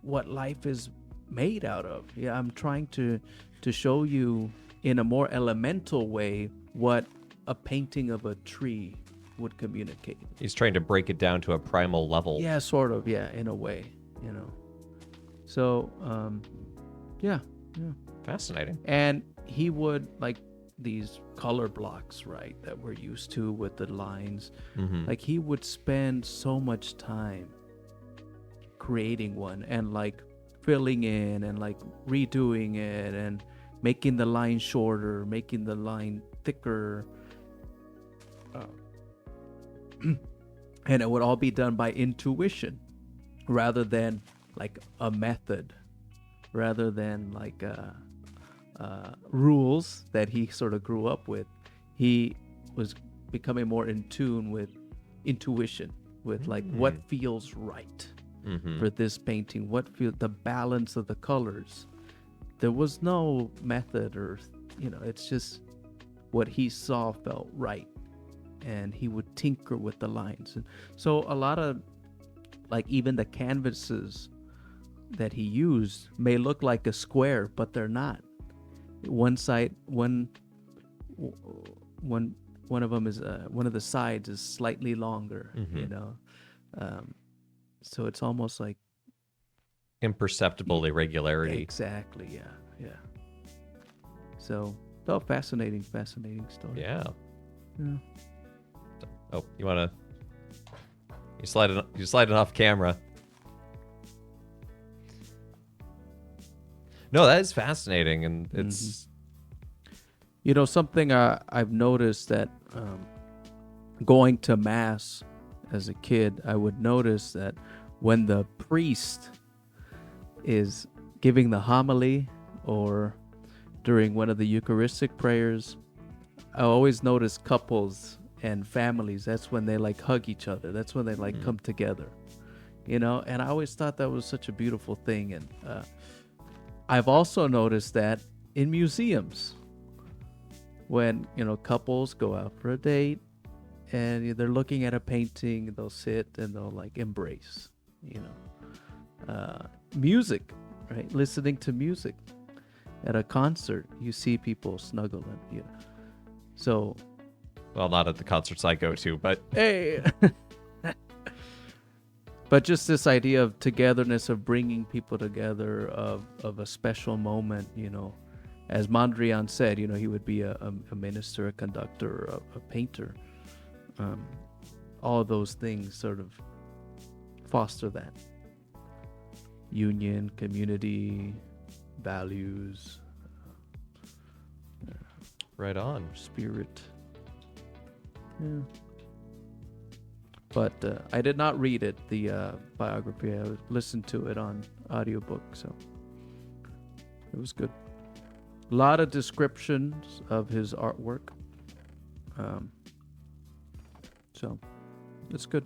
what life is made out of. Yeah, I'm trying to show you in a more elemental way what a painting of a tree would communicate. He's trying to break it down to a primal level. Yeah, sort of. Yeah, in a way, So, yeah. Fascinating. And he would, like, these color blocks, right, that we're used to with the lines. Like, he would spend so much time creating one and, like, filling in and, like, redoing it and making the line shorter, making the line thicker. And it would all be done by intuition rather than like a method, rather than like rules that he sort of grew up with. He was becoming more in tune with intuition, with like what feels right for this painting, what feel the balance of the colors. There was no method or, it's just what he saw felt right. And he would tinker with the lines. And so a lot of, like, even the canvases that he used may look like a square, but they're not. One side, one of them is one of the sides is slightly longer, so it's almost like Imperceptible irregularity. exactly, yeah. So, oh, fascinating story. Yeah. Yeah. Oh, you want to? You slide it off camera. No, that is fascinating, and it's You know, something I've noticed that going to mass as a kid, I would notice that when the priest is giving the homily or during one of the Eucharistic prayers, I always notice couples and families. That's when they like hug each other. That's when they like come together, you know. And I always thought that was such a beautiful thing. And I've also noticed that in museums, when couples go out for a date and they're looking at a painting, they'll sit and they'll like embrace, music, right? Listening to music at a concert, you see people snuggling, So, well, not at the concerts I go to, but hey, but just this idea of togetherness, of bringing people together, of a special moment, as Mondrian said, he would be a minister, a conductor, a painter. All of those things sort of foster that union, community, values, right on. spirit. Yeah. But I did not read it, the biography. I listened to it on audiobook, so it was good. A lot of descriptions of his artwork. So it's good.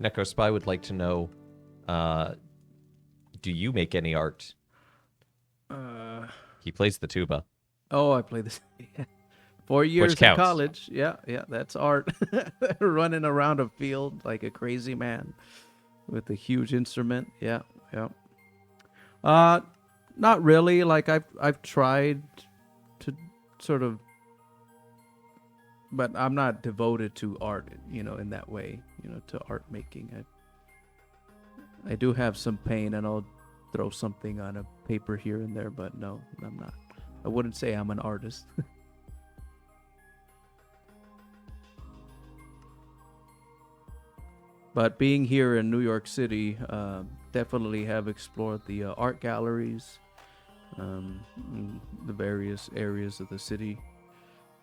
Neko Spy would like to know, do you make any art? He plays the tuba. Oh, I played this 4 years in counts. college. Yeah, that's art. Running around a field like a crazy man with a huge instrument. Yeah. Not really. Like I've tried to sort of, but I'm not devoted to art, in that way, to art making. I do have some paint, and I'll throw something on a paper here and there, but no, I'm not. I wouldn't say I'm an artist. But being here in New York City, definitely have explored the art galleries, in the various areas of the city.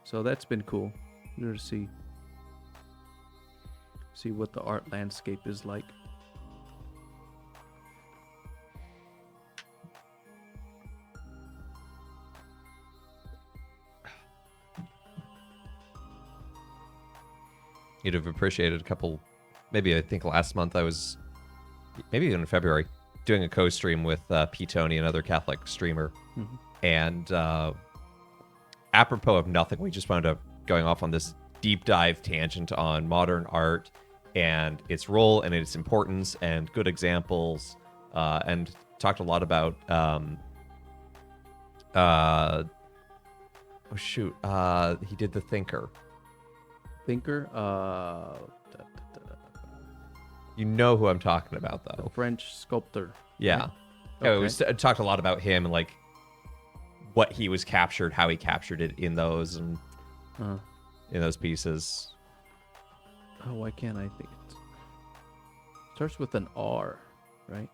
So that's been cool. To see what the art landscape is like. You'd have appreciated a couple, maybe I think last month maybe even in February, doing a co-stream with P. Tony, another Catholic streamer. Mm-hmm. And apropos of nothing, we just wound up going off on this deep dive tangent on modern art and its role and its importance and good examples, and talked a lot about he did The Thinker. You know who I'm talking about, though. The French sculptor. Yeah. Right? Yeah, Okay. we talked a lot about him and like what he was captured, how he captured it in those and in those pieces. Oh, why can't I think it starts with an R, right?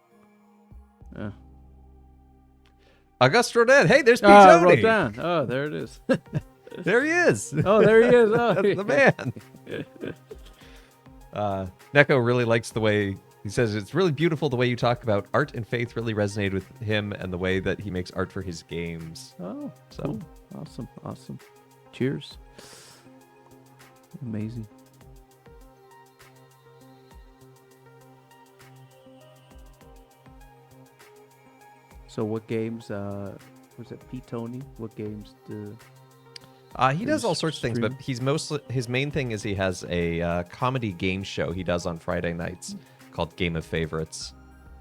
Auguste Rodin. Hey, there's P. Wrote Tony. down. Oh, there it is. There he is. Oh, there he is. Oh, That's the man. Neko really likes the way he says it's really beautiful the way you talk about art and faith really resonated with him and the way that he makes art for his games. Oh, So- cool. Awesome. Cheers. Amazing. So what games, was it P. Tony? What games do... He does all sorts of things, but stream? his main thing is he has a comedy game show he does on Friday nights called Game of Favorites.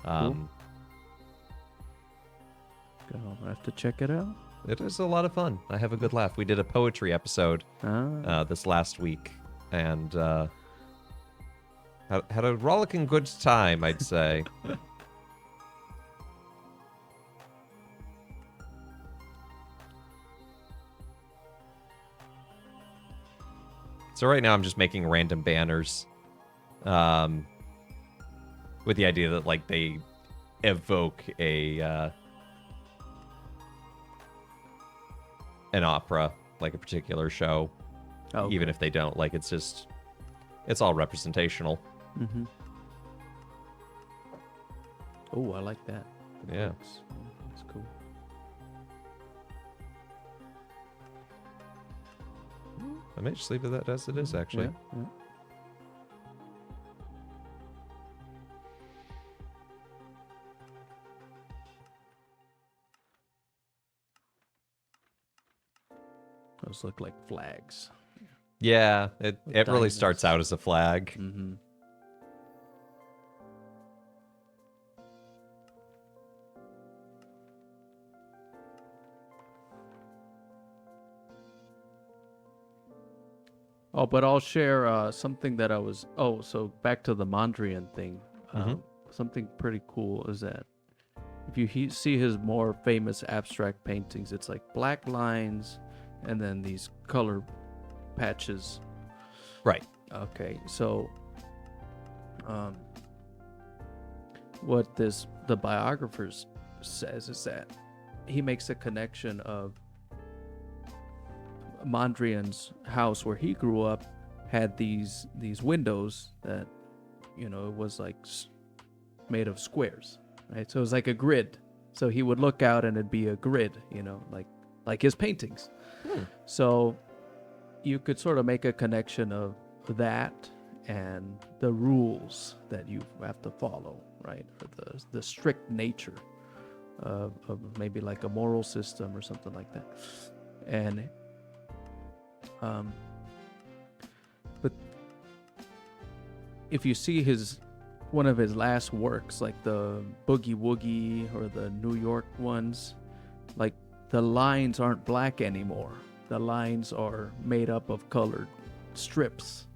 I'll have to check it out. It is a lot of fun. I have a good laugh. We did a poetry episode this last week, and had a rollicking good time, I'd say. So right now I'm just making random banners, with the idea that like they evoke an opera, like a particular show, Okay. even if they don't. Like it's all representational. Mm-hmm. Oh, I like that. The Yeah. books. That's cool. I may just leave it as it is, actually. Yeah, yeah. Those look like flags. Yeah, it really diamonds. starts out as a flag. Mm-hmm. Oh, but I'll share something that I was. Oh, so back to the Mondrian thing. Mhm. Something pretty cool is that if you see his more famous abstract paintings, it's like black lines and then these color patches. Right. Okay, so what the biographers says is that he makes a connection of Mondrian's house where he grew up had these windows that, you know, it was like made of squares, right? So it was like a grid. So he would look out and it'd be a grid, you know, like his paintings. So you could sort of make a connection of that and the rules that you have to follow, right? Or the strict nature of maybe like a moral system or something like that. And but if you see one of his last works, like the Boogie Woogie or the New York ones, like the lines aren't black anymore. The lines are made up of colored strips.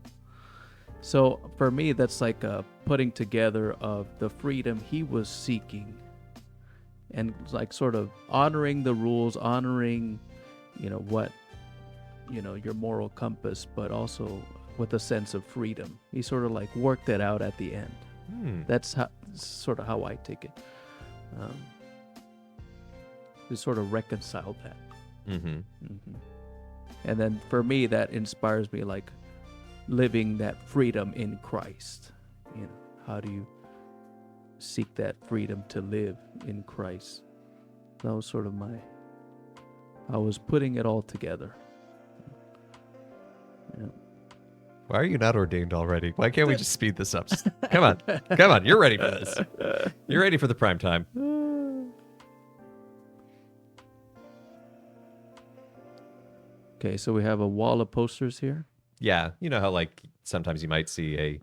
So for me, that's like a putting together of the freedom he was seeking, and like sort of honoring the rules, honoring, you know, what, you know, your moral compass, but also with a sense of freedom. He sort of like worked it out at the end. That's sort of how I take it. To sort of reconcile that. And then for me, that inspires me, like living that freedom in Christ. You know, how do you seek that freedom to live in Christ? That was sort of I was putting it all together. Yeah. Why are you not ordained already? Why can't we just speed this up? Come on, you're ready for this. You're ready for the prime time. Okay, so we have a wall of posters here. Yeah, you know how like sometimes you might see a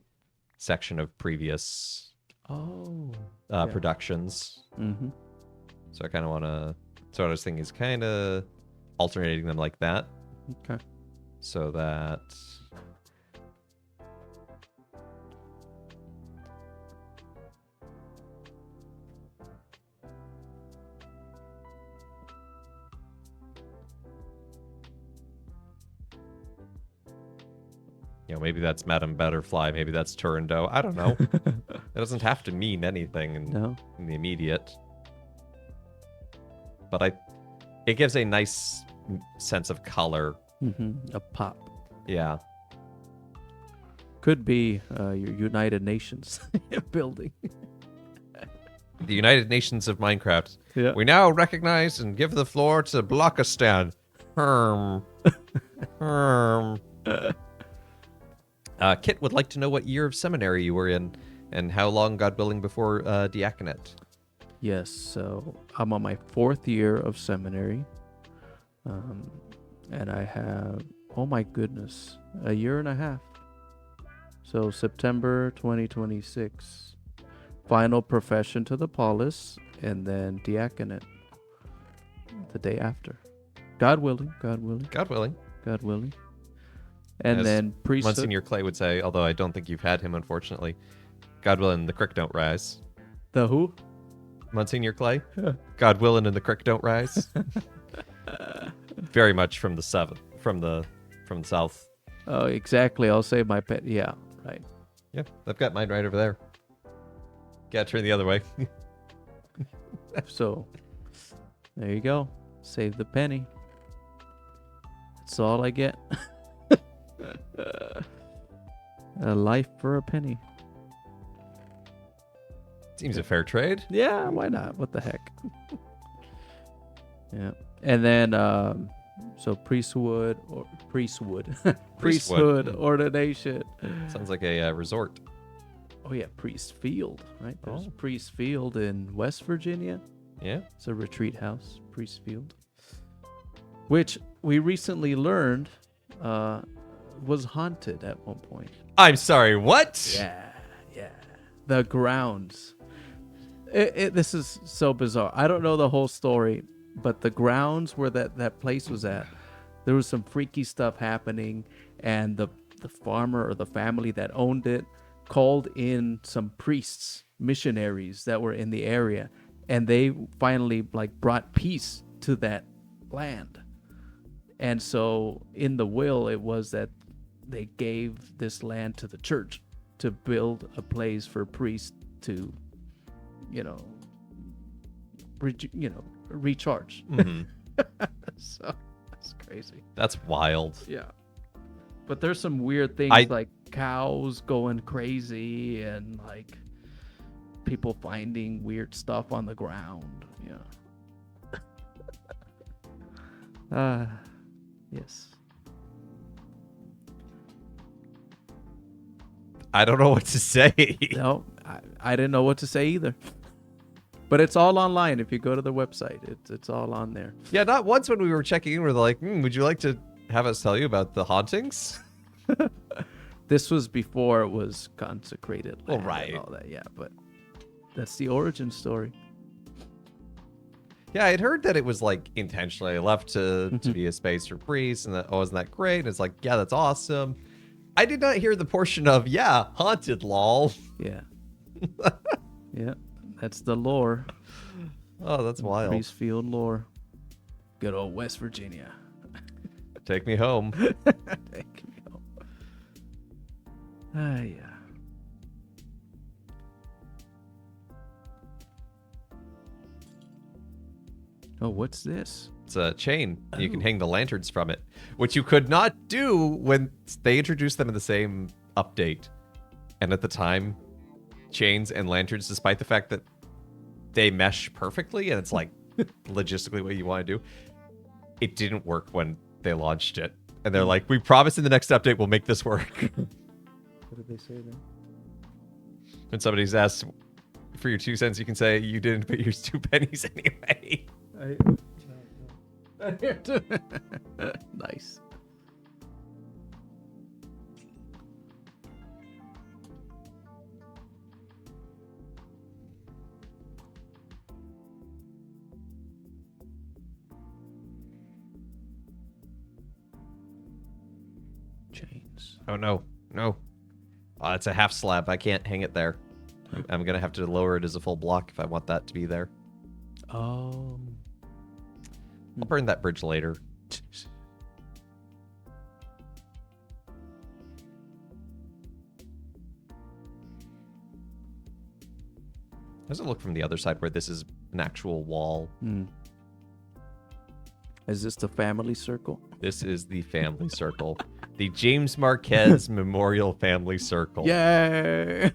section of previous Yeah. productions. Mm-hmm. So I kind of want to. So what I was thinking is kind of alternating them like that, Okay. so that. You know, maybe that's Madame Butterfly, maybe that's Turandot. I don't know. It doesn't have to mean anything in the immediate. But it gives a nice sense of color. Mm-hmm. A pop. Yeah. Could be your United Nations building. The United Nations of Minecraft. Yeah. We now recognize and give the floor to Blockistan. Kit would like to know what year of seminary you were in and how long, God willing, before diaconate. Yes, so I'm on my 4th year of seminary. And I have, oh my goodness, a year and a half. So September 2026, final profession to the Paulus, and then diaconate the day after. God willing, God willing, God willing. God willing. And As then priesthood. Monsignor Clay would say, although I don't think you've had him, unfortunately. God willing, the creek don't rise. The who? Monsignor Clay? God willing, and the creek don't rise. Very much from the south. Oh, exactly. I'll save my pet. Yeah, right. Yeah, I've got mine right over there. Gotta turn the other way. So there you go. Save the penny. That's all I get. A life for a penny. Seems a fair trade. Yeah, why not? What the heck? Yeah. And then so priesthood priesthood ordination. Sounds like a resort. Oh yeah, Priest Field, right? There's Oh. Priest Field in West Virginia. Yeah. It's a retreat house, Priest Field, which we recently learned was haunted at one point. I'm sorry, what? Yeah. The grounds. This is so bizarre. I don't know the whole story, but the grounds where that place was at, there was some freaky stuff happening, and the farmer or the family that owned it called in some priests, missionaries that were in the area, and they finally like brought peace to that land. And so in the will, it was that they gave this land to the church to build a place for priests to, recharge. Mhm. So that's crazy. That's wild. Yeah. But there's some weird things like cows going crazy and like people finding weird stuff on the ground. Yeah. Yes. I don't know what to say. No, I didn't know what to say either. But it's all online. If you go to the website, it's all on there. Yeah, not once when we were checking in, we're like, would you like to have us tell you about the hauntings? This was before it was consecrated land right. and all that. Yeah, but that's the origin story. Yeah, I'd heard that it was like intentionally left to be a space for priests, and that, oh, isn't that great? And it's like, yeah, that's awesome. I did not hear the portion of, yeah, haunted, lol. Yeah. Yeah, that's the lore. Oh, that's wild. Priestfield lore. Good old West Virginia. Take me home. Take me home. Yeah. Oh, what's this? It's a chain. You can hang the lanterns from it, which you could not do when they introduced them in the same update. And at the time, chains and lanterns, despite the fact that they mesh perfectly and it's like logistically what you want to do, it didn't work when they launched it. And they're like, we promise in the next update we'll make this work. What did they say then? When somebody's asked for your 2 cents, you can say you didn't put your 2 pennies anyway. Nice. Chains. Oh, no. No. Oh, it's a half slab. I can't hang it there. I'm going to have to lower it as a full block if I want that to be there. Oh. I'll burn that bridge later. How does it look from the other side where this is an actual wall? Is this the family circle? This is the family circle. The James Marquez Memorial Family Circle. Yay!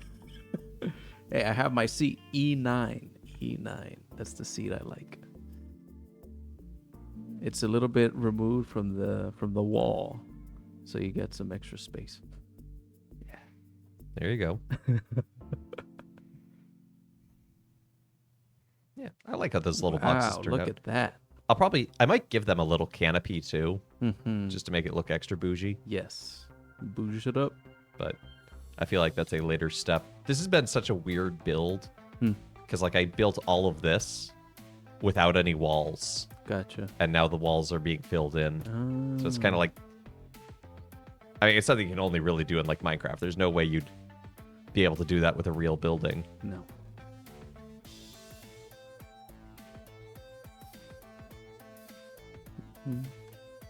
Hey, I have my seat E9. E9. That's the seat I like. It's a little bit removed from the wall, so you get some extra space. Yeah. There you go. Yeah, I like how those little boxes turn Look out. at that. I might give them a little canopy too, Mm-hmm. just to make it look extra bougie. Yes. Bouge it up. But I feel like that's a later step. This has been such a weird build because like I built all of this without any walls, Gotcha. and now the walls are being filled in. So it's kind of like, I mean, it's something you can only really do in like Minecraft. There's no way you'd be able to do that with a real building. No.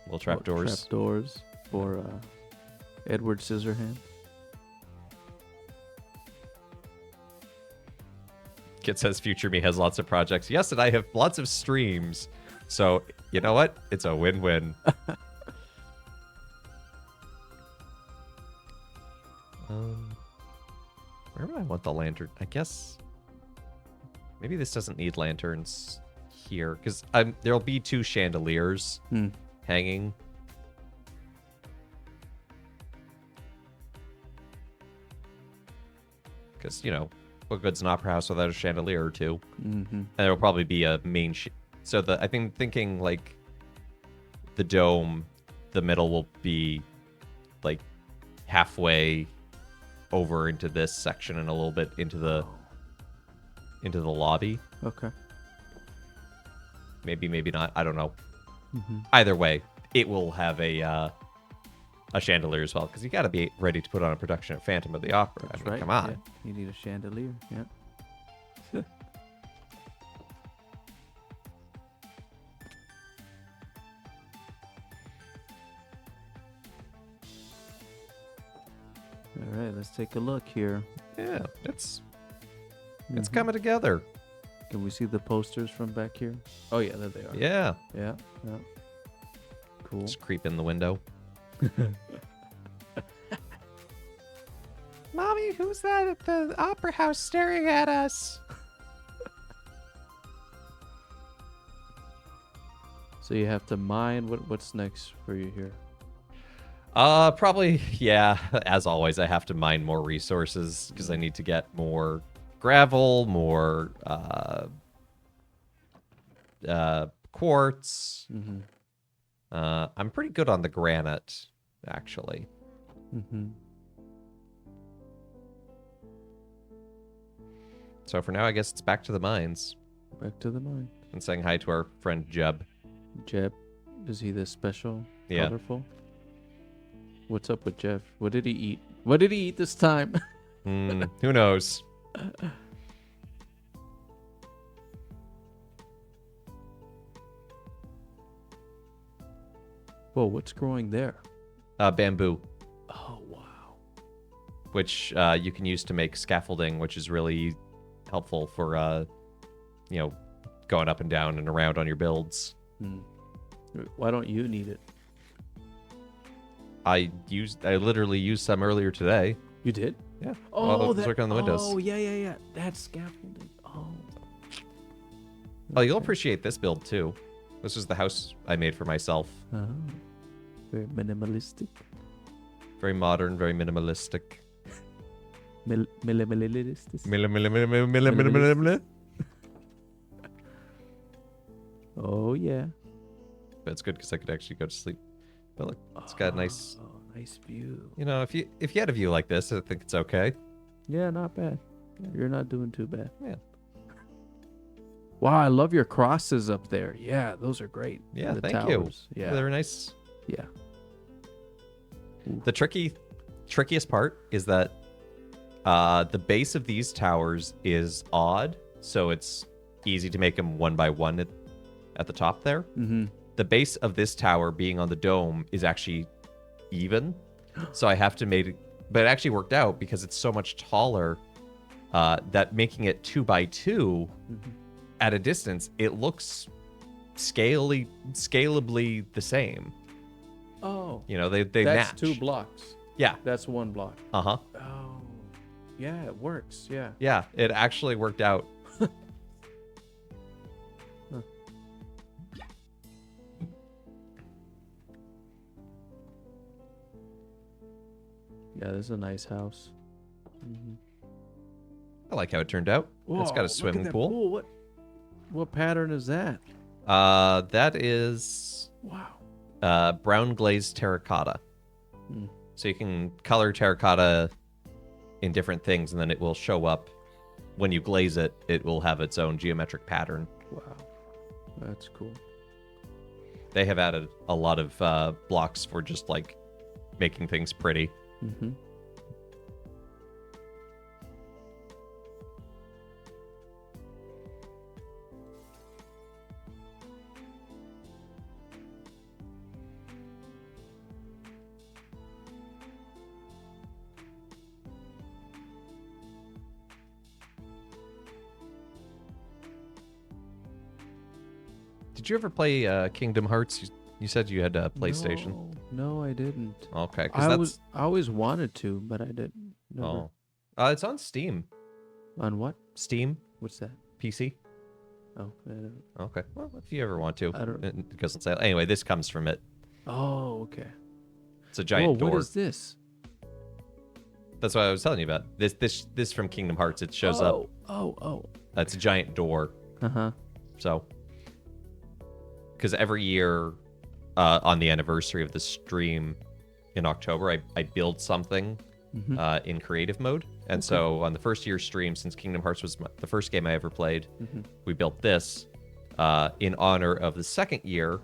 Little trapdoors. Trapdoors for Edward Scissorhands. Kit says future me has lots of projects. Yes, and I have lots of streams. So, you know what? It's a win-win. Where would I want the lantern? I guess maybe this doesn't need lanterns here because there'll be 2 chandeliers hanging. Because, you know, what good's an opera house without a chandelier or 2? Mm-hmm. And there'll probably be a main... So I think thinking, like, the dome, the middle will be, like, halfway over into this section and a little bit into the lobby. Okay. Maybe not. I don't know. Mm-hmm. Either way, it will have a chandelier as well, because you got to be ready to put on a production of Phantom of the Opera. That's I mean, right. come on. Yeah. You need a chandelier. Yeah. All right, let's take a look here. Yeah, it's Mhm. coming together. Can we see the posters from back here? Oh yeah, there they are. Yeah. Yeah. Yeah. Cool. Just creep in the window. Mommy, who's that at the opera house staring at us? So you have to mine. What's next for you here? Probably, yeah. As always, I have to mine more resources because I need to get more gravel, more quartz. Mm-hmm. I'm pretty good on the granite, actually. Mm-hmm. So for now, I guess it's back to the mines Back to the mine. and saying hi to our friend Jeb. Jeb, is he this special? Yeah. Colorful? What's up with Jeff? What did he eat? What did he eat this time? Who knows? Whoa, what's growing there? Bamboo, Oh, wow. which you can use to make scaffolding, which is really helpful for, going up and down and around on your builds. Why don't you need it? I literally used some earlier today. You did? Yeah. Oh, While I was working on the windows. Oh, yeah. That's scaffolding. Oh. Oh, you'll Okay. appreciate this build too. This is the house I made for myself. Oh. Very minimalistic. Very modern, very minimalistic. Minimalistic. Minimalistic. Oh, yeah. But it's good because I could actually go to sleep. But look, it's got a nice. Oh, nice view. You know, if you had a view like this, I think it's okay. Yeah, not bad. You're not doing too bad. Yeah. Wow, I love your crosses up there. Yeah, those are great. Yeah, The thank you. towers. Yeah. They're nice. Yeah. The trickiest part is that the base of these towers is odd, so it's easy to make them one by one at the top there. Mm-hmm. The base of this tower being on the dome is actually even, so I have to make it, but it actually worked out because it's so much taller that making it 2 by 2 at a distance, it looks scalably the same. Oh. You know, they That's match. 2 blocks. Yeah. That's 1 block. Uh-huh. Oh. Yeah, it works. Yeah. Yeah, it actually worked out. Yeah, this is a nice house. Mm-hmm. I like how it turned out. It's got a swimming pool. What pattern is that? That is Wow. brown glazed terracotta. Hmm. So you can color terracotta in different things, and then it will show up when you glaze it. It will have its own geometric pattern. Wow. That's cool. They have added a lot of blocks for just like making things pretty. Mm-hmm. Did you ever play Kingdom Hearts? You said you had a PlayStation. No, I didn't. Okay, I always wanted to, but I didn't. Never. It's on Steam. On what? Steam What's that? PC. Oh, I don't. Okay. Well, if you ever want to, I don't- it goes on sale. Anyway, this comes from it. Oh, okay. It's a giant door. What is this? That's what I was telling you about. This from Kingdom Hearts. It shows up. Oh. It's a giant door. Uh-huh. So, because every year on the anniversary of the stream in October, I build something in creative mode. And so on the first year stream, since Kingdom Hearts was the first game I ever played, we built this in honor of the second year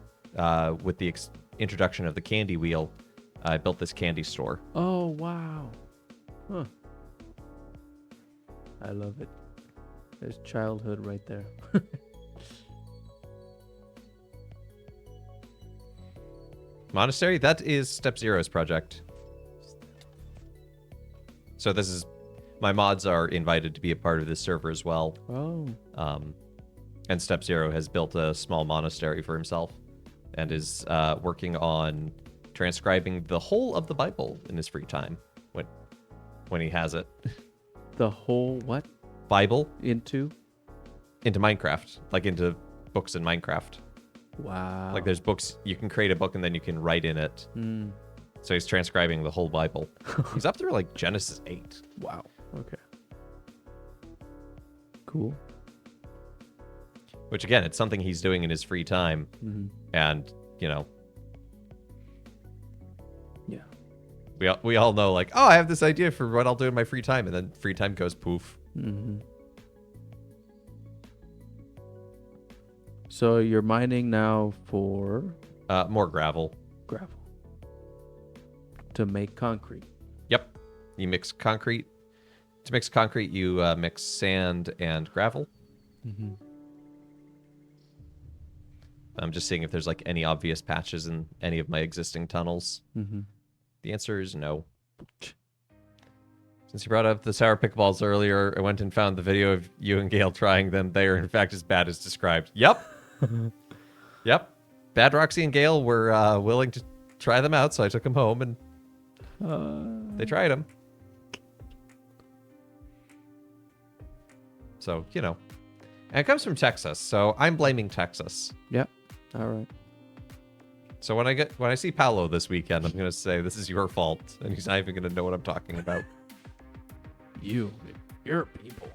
with the introduction of the candy wheel. I built this candy store. Oh, wow. Huh. I love it. There's childhood right there. Monastery? That is Step Zero's project. So this is... My mods are invited to be a part of this server as well. Oh. And Step Zero has built a small monastery for himself and is working on transcribing the whole of the Bible in his free time when he has it. The whole what? Bible? Into Minecraft. Like into books in Minecraft. Wow. Like there's books, you can create a book and then you can write in it. So he's transcribing the whole Bible. He's up through like Genesis 8. Wow. Okay. Cool. Which again, it's something he's doing in his free time. And, Yeah. we all know like, oh, I have this idea for what I'll do in my free time. And then free time goes poof. So you're mining now for More gravel. gravel to make concrete. Yep. You mix concrete. To mix concrete, you mix sand and gravel. I'm just seeing if there's like any obvious patches in any of my existing tunnels. The answer is no. Since you brought up the sour pickleballs earlier, I went and found the video of you and Gale trying them. They are in fact as bad as described. Yep. Yep. Bad Roxy and Gale were willing to try them out, so I took them home and they tried them. So, you know. And it comes from Texas, so I'm blaming Texas. Yep. All right. So when I see Paolo this weekend, I'm gonna say this is your fault, and he's not even gonna know what I'm talking about. Your people.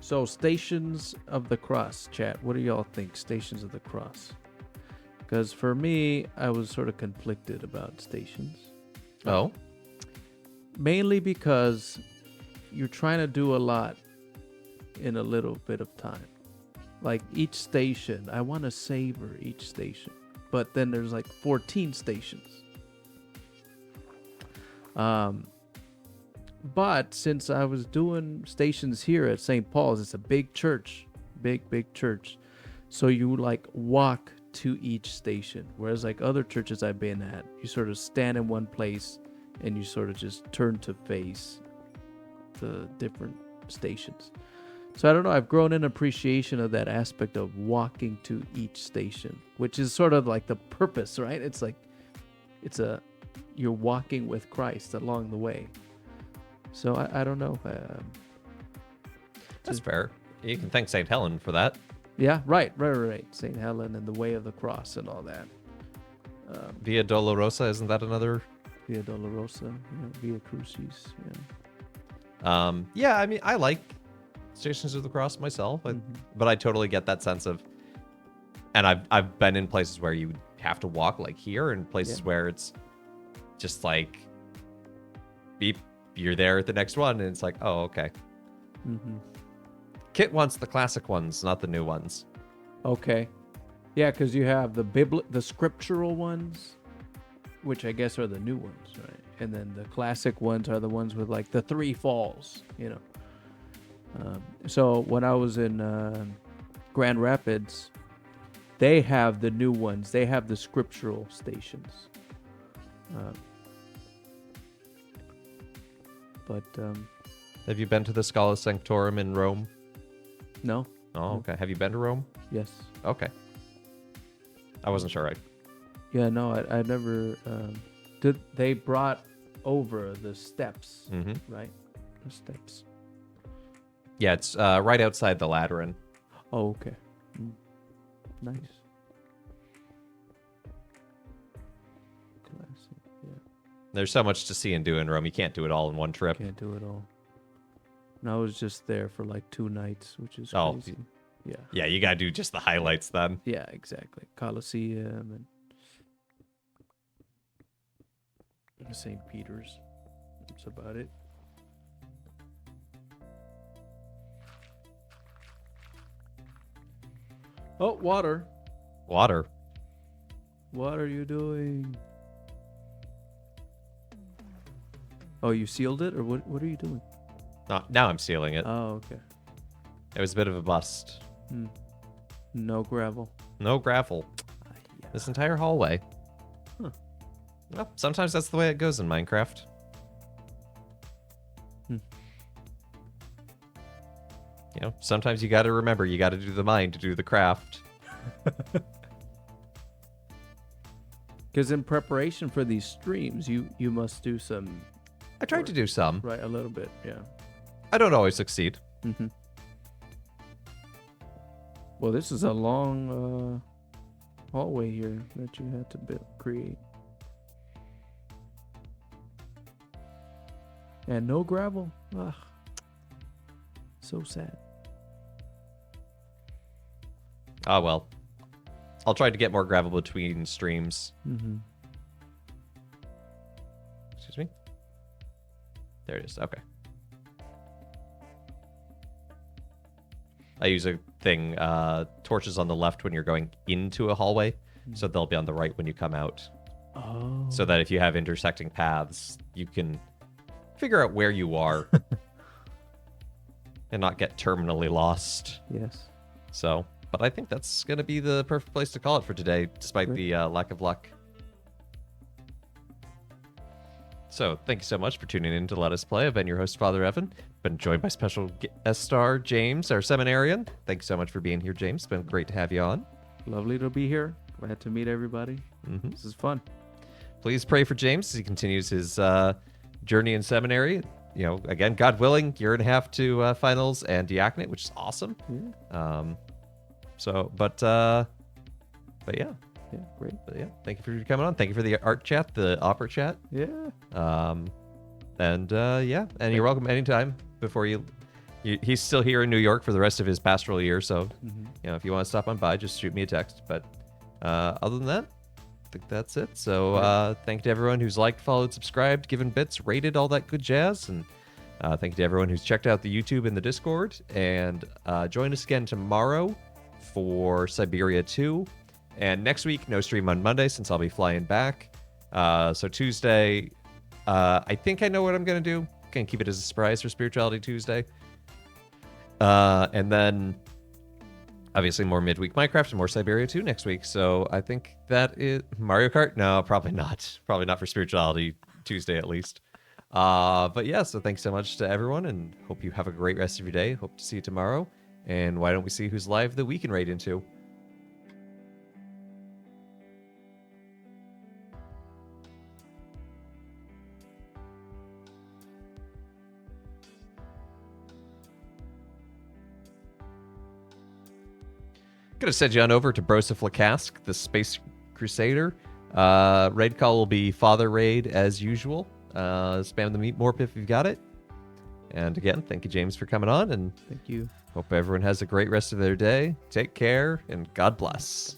So Stations of the Cross, chat. What do y'all think? Stations of the Cross. Because for me, I was sort of conflicted about Stations. Oh? Mainly because you're trying to do a lot in a little bit of time. Like each station, I want to savor each station. But then there's like 14 stations. But since I was doing stations here at St. Paul's, it's a big church. Big church. So you like walk to each station. Whereas like other churches I've been at, you sort of stand in one place and you sort of just turn to face the different stations. So I don't know, I've grown in appreciation of that aspect of walking to each station, which is sort of like the purpose, right? It's like you're walking with Christ along the way. So I don't know. That's fair. You can thank St. Helen for that. Yeah, right. St. Helen and the way of the cross and all that. Via Dolorosa, isn't that another? Via Dolorosa, Via Crucis, Yeah, I mean, I like Stations of the Cross myself, but I totally get that sense of, and I've been in places where you have to walk like here, and places where it's just like, beep, you're there at the next one, and it's like, oh, okay. Kit wants the classic ones, not the new ones. Okay. Yeah, because you have the scriptural ones, which I guess are the new ones, right? And then the classic ones are the ones with like the 3 falls, you know. So when I was in Grand Rapids, they have the new ones. They have the scriptural stations. But Have you been to the Scala Sanctorum in Rome? No. Oh, okay. Have you been to Rome? Yes. Okay. I wasn't sure. Yeah. No. I never. Did they brought over the steps? Mm-hmm. Right. The steps. Yeah, it's right outside the Lateran. Oh, okay. Nice. Classic. Yeah. There's so much to see and do in Rome. You can't do it all in one trip. Can't do it all. And I was just there for like 2 nights, which is Oh. crazy. Yeah. Yeah, you gotta do just the highlights then. Yeah, exactly. Colosseum and St. Peter's. That's about it. Oh, water. Water. What are you doing? Oh, you sealed it, or what are you doing? Now I'm sealing it. Oh, okay. It was a bit of a bust. No gravel. No gravel. Yeah. This entire hallway. Huh. Well, sometimes that's the way it goes in Minecraft. You know, sometimes you gotta remember, you gotta do the mine to do the craft. Because in preparation for these streams, you must do some, I tried to do some. right? A little bit, yeah. I don't always succeed. Mm-hmm. Well, this is a long hallway here that you had to create. And no gravel. Ugh. So sad. Ah, well. I'll try to get more gravel between streams. Mm-hmm. Excuse me? There it is. Okay. I use a thing, torches on the left when you're going into a hallway, so they'll be on the right when you come out. Oh. So that if you have intersecting paths, you can figure out where you are and not get terminally lost. Yes. So, but I think that's going to be the perfect place to call it for today, despite Great. the lack of luck. So, thank you so much for tuning in to Let Us Play. I've been your host, Father Evan. Been joined by special guest star James, our seminarian. Thanks so much for being here, James. It's been great to have you on. Lovely to be here. Glad to meet everybody. Mm-hmm. This is fun. Please pray for James as he continues his journey in seminary. You know, again, God willing, year and a half to finals and diaconate, which is awesome. Yeah. But yeah. Yeah. Great. But yeah, thank you for coming on. Thank you for the art chat, the opera chat. Yeah. And you're welcome anytime before he's still here in New York for the rest of his pastoral year. So, you know, if you want to stop on by, just shoot me a text. But other than that, I think that's it. So thank you to everyone who's liked, followed, subscribed, given bits, rated, all that good jazz. And thank you to everyone who's checked out the YouTube and the Discord. And join us again tomorrow for Siberia 2. And next week, no stream on Monday since I'll be flying back. So Tuesday, I think I know what I'm going to do. Going to keep it as a surprise for Spirituality Tuesday. And then, obviously, more midweek Minecraft and more Siberia 2 next week. So I think that is Mario Kart? No, probably not. Probably not for Spirituality Tuesday, at least. But yeah, so thanks so much to everyone, and hope you have a great rest of your day. Hope to see you tomorrow. And why don't we see who's live that we can raid into? Gonna send you on over to Broseph Lacask, the Space Crusader. Raid call will be Father Raid as usual. Spam the meat morp if you've got it. And again, thank you, James, for coming on, and Thank you. hope everyone has a great rest of their day. Take care, and God bless.